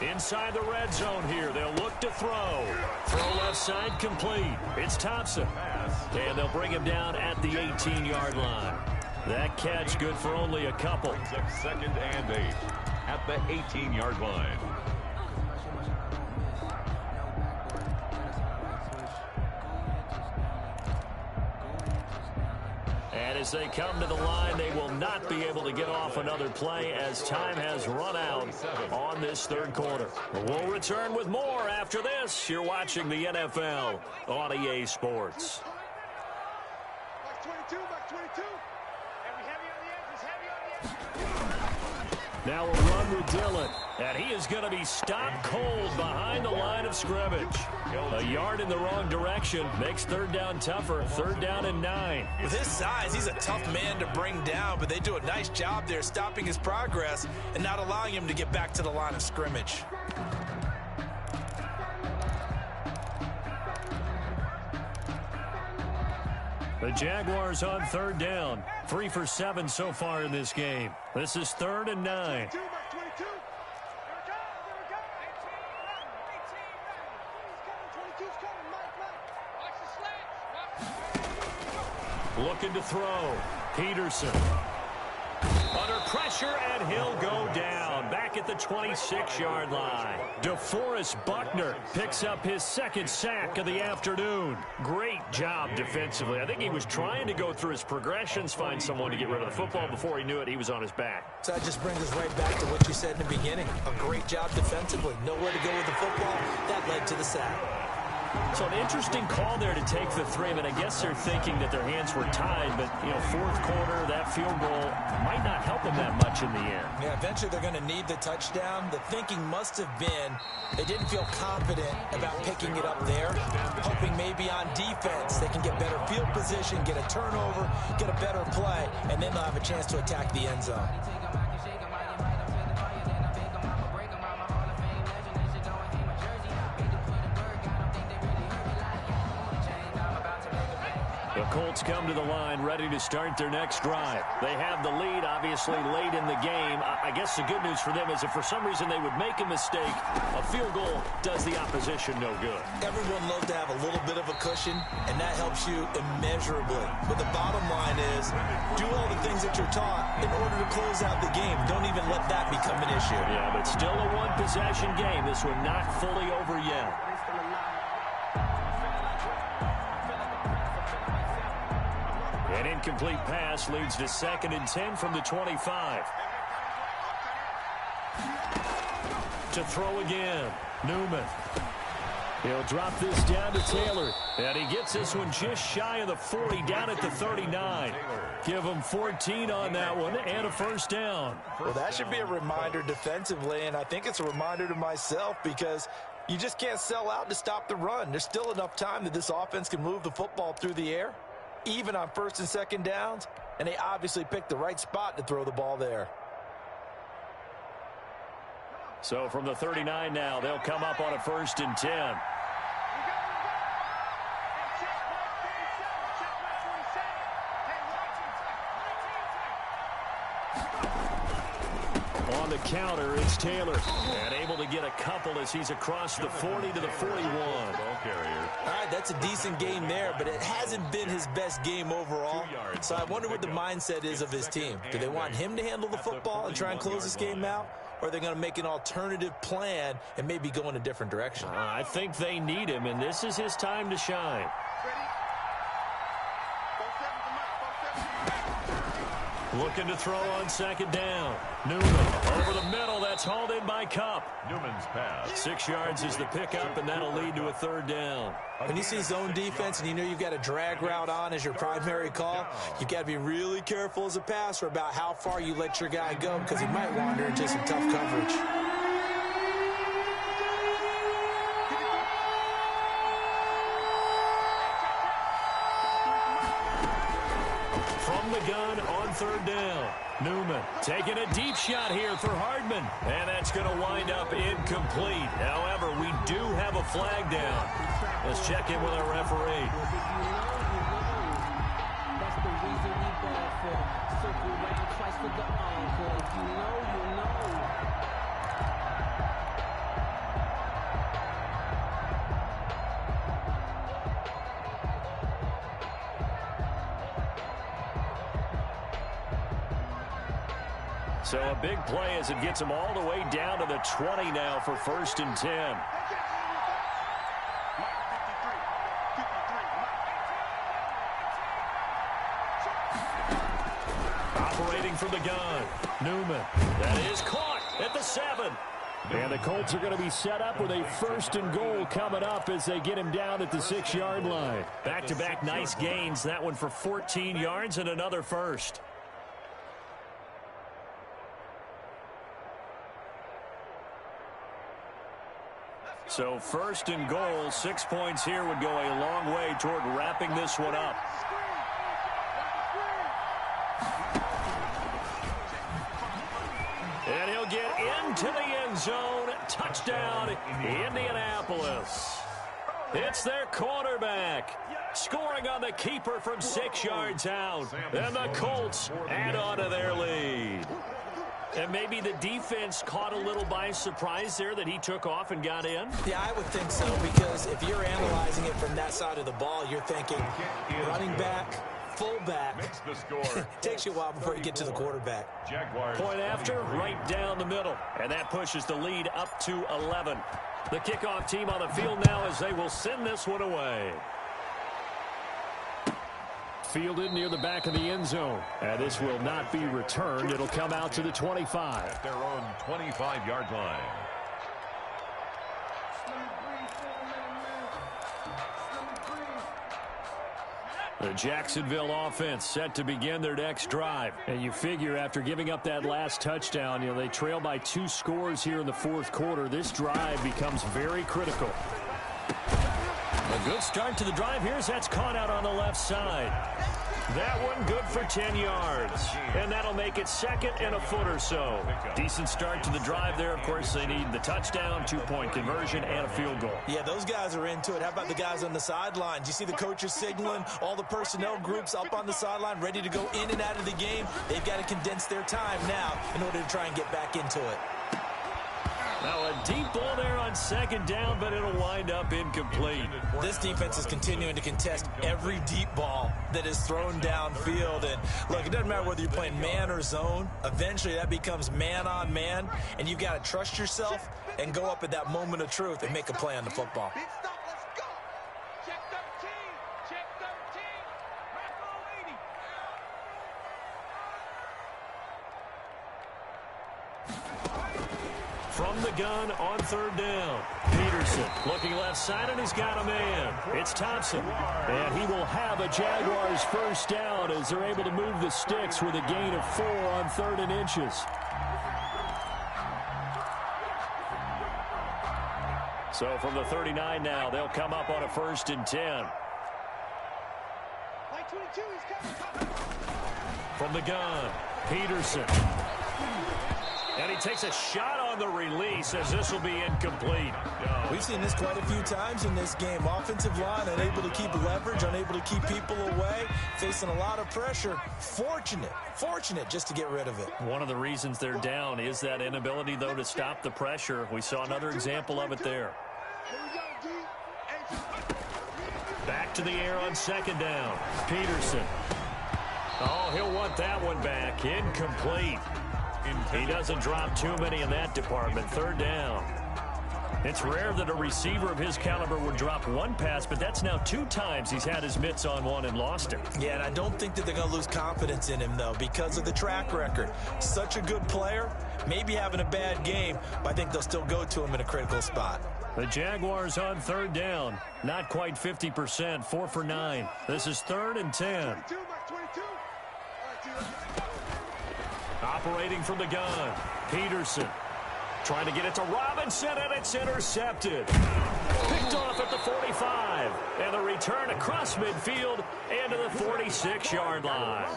Inside the red zone here. They'll look to throw. Throw left side complete. It's Thompson. And they'll bring him down at the 18-yard line. That catch good for only a couple. Brings up 2nd and 8 at the 18-yard line. And as they come to the line, they will not be able to get off another play as time has run out on this third quarter. We'll return with more after this. You're watching the NFL on EA Sports. Mark 22, mark 22. Heavy on the edges, heavy on the edges. Now a run with Dillon, and he is going to be stopped cold behind the line of scrimmage. A yard in the wrong direction makes third down tougher. 3rd down and 9. With his size, he's a tough man to bring down, but they do a nice job there stopping his progress and not allowing him to get back to the line of scrimmage. The Jaguars on 3rd down. 3 for 7 so far in this game. This is 3rd and 9. 22, mark 22. Here we go, 22's coming, Mike. Watch the slants. Looking to throw. Peterson. Under pressure, and he'll go down. Back at the 26-yard line. DeForest Buckner picks up his 2nd sack of the afternoon. Great job defensively. I think he was trying to go through his progressions, find someone to get rid of the football. Before he knew it, he was on his back. So that just brings us right back to what you said in the beginning. A great job defensively. Nowhere to go with the football. That led to the sack. So an interesting call there to take the 3. I mean, I guess they're thinking that their hands were tied, but, you know, 4th quarter, that field goal might not help them that much in the end. Yeah, eventually they're going to need the touchdown. The thinking must have been they didn't feel confident about picking it up there, hoping maybe on defense they can get better field position, get a turnover, get a better play, and then they'll have a chance to attack the end zone. The Colts come to the line ready to start their next drive. They have the lead, obviously, late in the game. I guess the good news for them is if for some reason they would make a mistake, a field goal does the opposition no good. Everyone loves to have a little bit of a cushion, and that helps you immeasurably. But the bottom line is do all the things that you're taught in order to close out the game. Don't even let that become an issue. Yeah, but it's still a one-possession game. This one not fully over yet. An incomplete pass leads to 2nd and 10 from the 25. To throw again, Newman. He'll drop this down to Taylor. And he gets this one just shy of the 40, down at the 39. Give him 14 on that one and a 1st down. Well, that should be a reminder defensively, and I think it's a reminder to myself because you just can't sell out to stop the run. There's still enough time that this offense can move the football through the air, even on 1st and 2nd downs, and they obviously picked the right spot to throw the ball there. So from the 39 now, they'll come up on a 1st and 10. On the counter, it's Taylor. And able to get a couple as he's across the 40 to the 41. Ball carrier. All right, that's a decent game there, but it hasn't been his best game overall. So I wonder what the mindset is of his team. Do they want him to handle the football and try and close this game out? Or are they going to make an alternative plan and maybe go in a different direction? I think they need him, and this is his time to shine. Looking to throw on 2nd down. Newman over the middle. That's hauled in by Kupp. Newman's pass. 6 yards is the pickup, and that'll lead to a 3rd down. When you see zone defense and you know you've got a drag route on as your primary call, you've got to be really careful as a passer about how far you let your guy go because he might wander into some tough coverage. From the gun on 3rd down. Newman taking a deep shot here for Hardman. And that's going to wind up incomplete. However, we do have a flag down. Let's check in with our referee. So a big play as it gets them all the way down to the 20 now for 1st and 10. Operating from the gun, Newman. That is caught at the 7. And the Colts are going to be set up with a 1st and goal coming up as they get him down at the 6-yard line. Back-to-back nice gains. That one for 14 yards and another first. So 1st and goal, 6 points here would go a long way toward wrapping this one up. And he'll get into the end zone. Touchdown, Indianapolis. It's their quarterback scoring on the keeper from 6 yards out. And the Colts add on to their lead. And maybe the defense caught a little by surprise there that he took off and got in? Yeah, I would think so, because if you're analyzing it from that side of the ball, you're thinking running back, fullback. Takes you a while before you get to the quarterback. Jaguars. Point after, right down the middle. And that pushes the lead up to 11. The kickoff team on the field now as they will send this one away. Fielded near the back of the end zone. And this will not be returned. It'll come out to the 25. At their own 25-yard line. The Jacksonville offense set to begin their next drive. And you figure after giving up that last touchdown, they trail by 2 scores here in the 4th quarter. This drive becomes very critical. A good start to the drive. That's caught out on the left side. That one good for 10 yards. And that'll make it 2nd and a foot or so. Decent start to the drive there. Of course, they need the touchdown, 2-point conversion, and a field goal. Yeah, those guys are into it. How about the guys on the sidelines? You see the coaches signaling, all the personnel groups up on the sideline ready to go in and out of the game. They've got to condense their time now in order to try and get back into it. Now a deep ball there on 2nd down, but it'll wind up incomplete. This defense is continuing to contest every deep ball that is thrown downfield. And look, it doesn't matter whether you're playing man or zone. Eventually that becomes man on man, and you've got to trust yourself and go up at that moment of truth and make a play on the football. From the gun on 3rd down. Peterson looking left side, and he's got a man. It's Thompson. And he will have a Jaguars 1st down as they're able to move the sticks with a gain of 4 on 3rd and inches. So from the 39 now, they'll come up on a 1st and 10. From the gun, Peterson. And he takes a shot on the release as this will be incomplete. We've seen this quite a few times in this game. Offensive line unable to keep leverage, unable to keep people away, facing a lot of pressure. Fortunate just to get rid of it. One of the reasons they're down is that inability, though, to stop the pressure. We saw another example of it there. Back to the air on 2nd down. Peterson. Oh, he'll want that one back. Incomplete. He doesn't drop too many in that department. 3rd down. It's rare that a receiver of his caliber would drop one pass, but that's now 2 times he's had his mitts on one and lost it. Yeah, and I don't think that they're going to lose confidence in him, though, because of the track record. Such a good player, maybe having a bad game, but I think they'll still go to him in a critical spot. The Jaguars on 3rd down. Not quite 50%, 4 for 9. This is 3rd and 10. Operating from the gun, Peterson. Trying to get it to Robinson, and it's intercepted. Picked off at the 45. And the return across midfield and to the 46-yard line.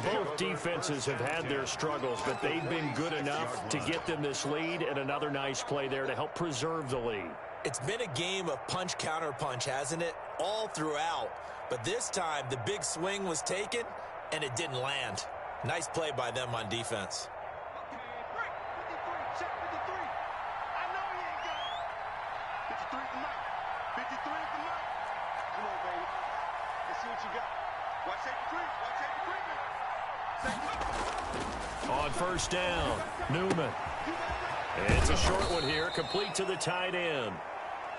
Both defenses have had their struggles, but they've been good enough to get them this lead, and another nice play there to help preserve the lead. It's been a game of punch-counter-punch, hasn't it? All throughout. But this time, the big swing was taken, and it didn't land. Nice play by them on defense. On first down, Newman. It's a short one here, complete to the tight end.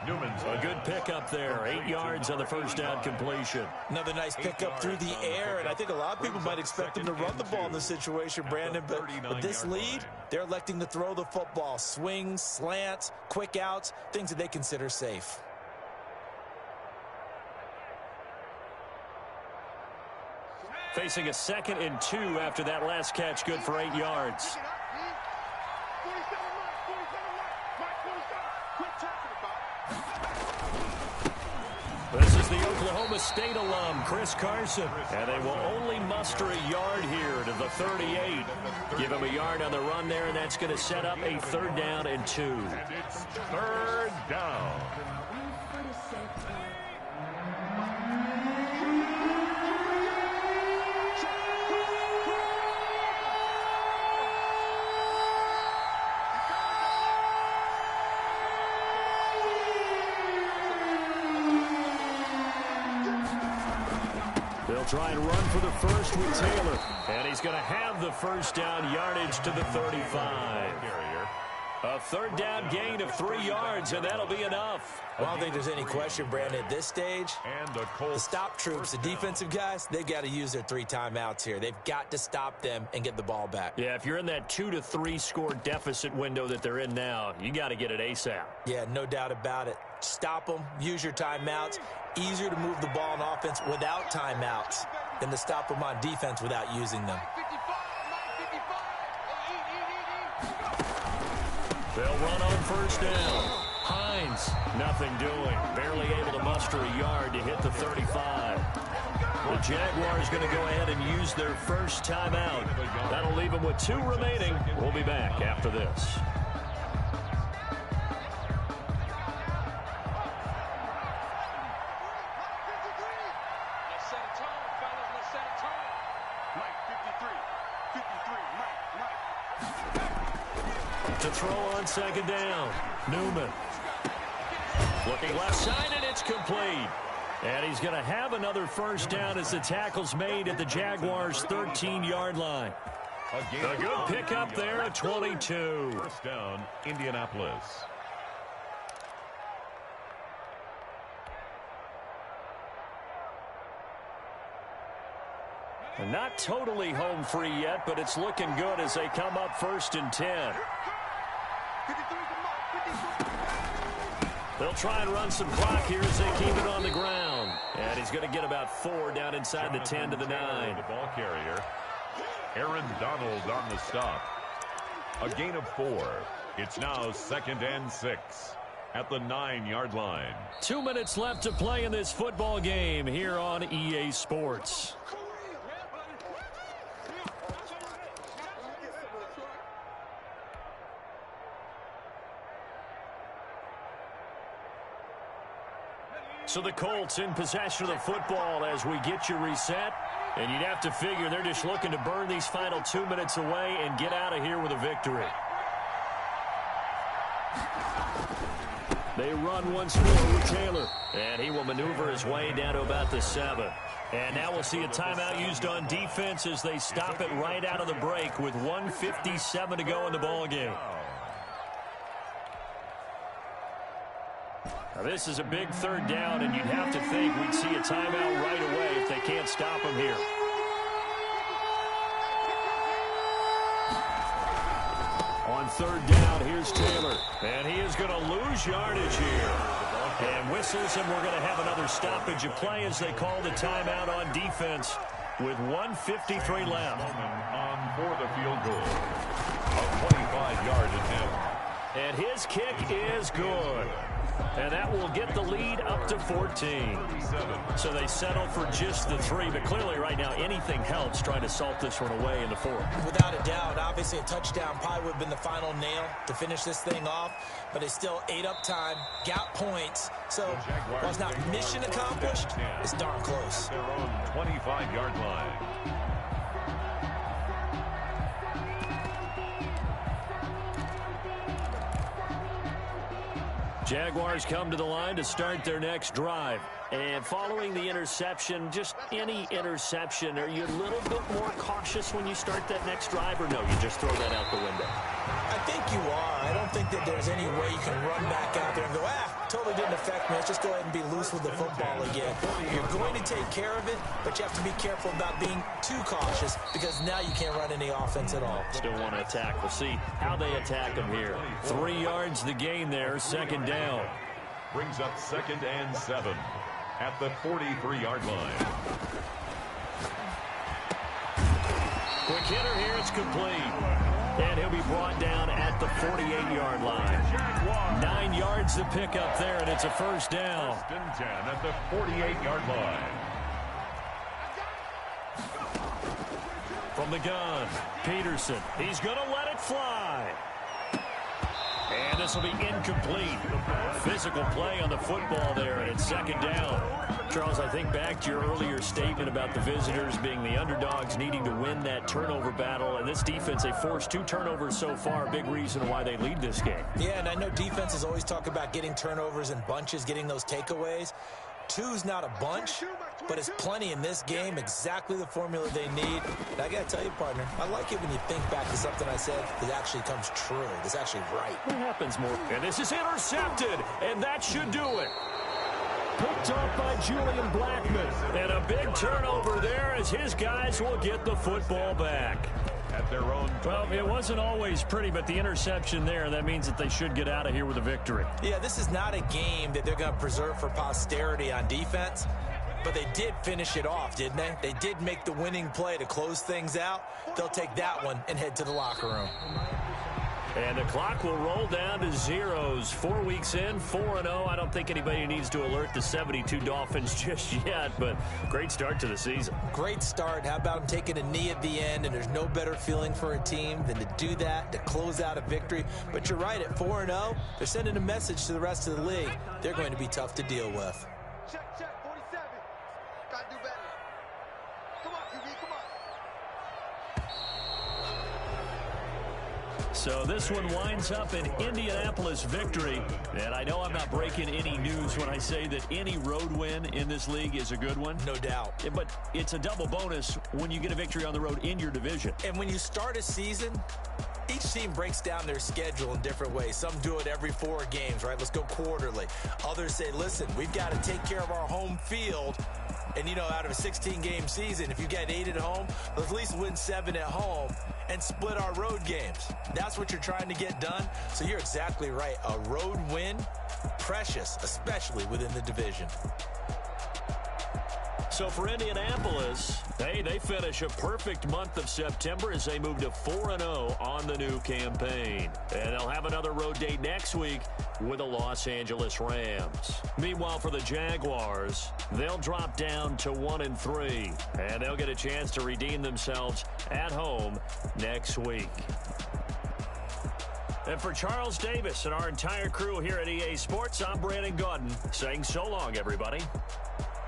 Newman's a good pickup there, 8 yards on the first down completion. Another nice pickup through the air, and I think a lot of people might expect him to run the ball in this situation, Brandon, but with this lead, they're electing to throw the football. Swings, slants, quick outs, things that they consider safe. Facing a 2nd and 2 after that last catch, good for 8 yards. This is the Oklahoma State alum, Chris Carson. And they will only muster a yard here to the 38. Give him a yard on the run there, and that's going to set up a 3rd down and 2. And it's 3rd down. They'll try and run for the first with Taylor. And he's going to have the first down, yardage to the 35. A 3rd down gain of 3 yards, and that'll be enough. I don't think there's any question, Brandon, at this stage, And the stop troops, the defensive guys, they've got to use their 3 timeouts here. They've got to stop them and get the ball back. Yeah, if you're in that 2 to 3 score deficit window that they're in now, you got to get it ASAP. Yeah, no doubt about it. Stop them, use your timeouts. Easier to move the ball on offense without timeouts than to stop them on defense without using them. They'll run on first down. Hines, nothing doing. Barely able to muster a yard to hit the 35. The Jaguars going to go ahead and use their first timeout. That'll leave them with 2 remaining. We'll be back after this. To throw on 2nd down, Newman. Looking left side, and it's complete. And he's going to have another first down as the tackle's made at the Jaguars' 13-yard line. A good pickup there at 22. First down, Indianapolis. Not totally home free yet, but it's looking good as they come up 1st and 10. They'll try and run some clock here as they keep it on the ground. And he's going to get about 4 down inside the 10 to the 9. The ball carrier, Aaron Donald on the stop. A gain of 4. It's now 2nd and 6 at the 9-yard line. 2 minutes left to play in this football game here on EA Sports. So the Colts in possession of the football as we get you reset. And you'd have to figure they're just looking to burn these final 2 minutes away and get out of here with a victory. They run once more with Taylor. And he will maneuver his way down to about the 7. And now we'll see a timeout used on defense as they stop it right out of the break with 1:57 to go in the ball game. Now this is a big 3rd down, and you'd have to think we'd see a timeout right away if they can't stop him here. On 3rd down, here's Taylor. And he is going to lose yardage here. And whistles, and we're going to have another stoppage of play as they call the timeout on defense with 1:53 left. On for the field goal. A 25-yard attempt. And his kick is good. And that will get the lead up to 14. So they settle for just the 3. But clearly right now anything helps trying to salt this one away in the 4th. Without a doubt, obviously a touchdown probably would have been the final nail to finish this thing off. But they still ate up time, got points. So while it's not mission accomplished, it's darn close. Their own 25-yard line. Jaguars come to the line to start their next drive. And following the interception, just any interception, are you a little bit more cautious when you start that next drive, or no, you just throw that out the window? I think you are. I don't think that there's any way you can run back out there and go, totally didn't affect me. Let's just go ahead and be loose with the football again. You're going to take care of it, but you have to be careful about being too cautious because now you can't run any offense at all. Still want to attack. We'll see how they attack them here. 3 yards the gain there, second down. Brings up 2nd and 7 at the 43-yard line. Quick hitter here, it's complete. And he'll be brought down at the 48-yard line. 9 yards to pick up there, and it's a first down. 1st and 10 at the 48-yard line. From the gun, Peterson. He's going to let it fly. And this will be incomplete. Physical play on the football there, and it's second down. Charles, I think back to your earlier statement about the visitors being the underdogs, needing to win that turnover battle. And this defense, they forced 2 turnovers so far. Big reason why they lead this game. Yeah, and I know defenses always talk about getting turnovers in bunches, getting those takeaways. 2's not a bunch, but it's plenty in this game, exactly the formula they need. And I got to tell you, partner, I like it when you think back to something I said that actually comes true. It's actually right. What happens more? And this is intercepted, and that should do it. Picked off by Julian Blackman. And a big turnover there as his guys will get the football back. At their own. Well, it wasn't always pretty, but the interception there, that means that they should get out of here with a victory. Yeah, this is not a game that they're going to preserve for posterity on defense, but they did finish it off, didn't they? They did make the winning play to close things out. They'll take that one and head to the locker room. And the clock will roll down to zeros. 4 weeks in, 4-0. I don't think anybody needs to alert the 72 Dolphins just yet, but great start to the season. Great start. How about them taking a knee at the end? And there's no better feeling for a team than to do that, to close out a victory. But you're right, at 4-0, they're sending a message to the rest of the league. They're going to be tough to deal with. Check, 47. Gotta do better. Come on, QB, come on. So this one winds up an Indianapolis victory. And I know I'm not breaking any news when I say that any road win in this league is a good one. No doubt. But it's a double bonus when you get a victory on the road in your division. And when you start a season, each team breaks down their schedule in different ways. Some do it every 4 games, right? Let's go quarterly. Others say, listen, we've got to take care of our home field. And, you know, out of a 16-game season, if you get 8 at home, let's at least win 7 at home and split our road games. That's what you're trying to get done. So you're exactly right. A road win, precious, especially within the division. So for Indianapolis, hey, they finish a perfect month of September as they move to 4-0 on the new campaign. And they'll have another road date next week with the Los Angeles Rams. Meanwhile, for the Jaguars, they'll drop down to 1-3, and they'll get a chance to redeem themselves at home next week. And for Charles Davis and our entire crew here at EA Sports, I'm Brandon Gaudin saying so long, everybody.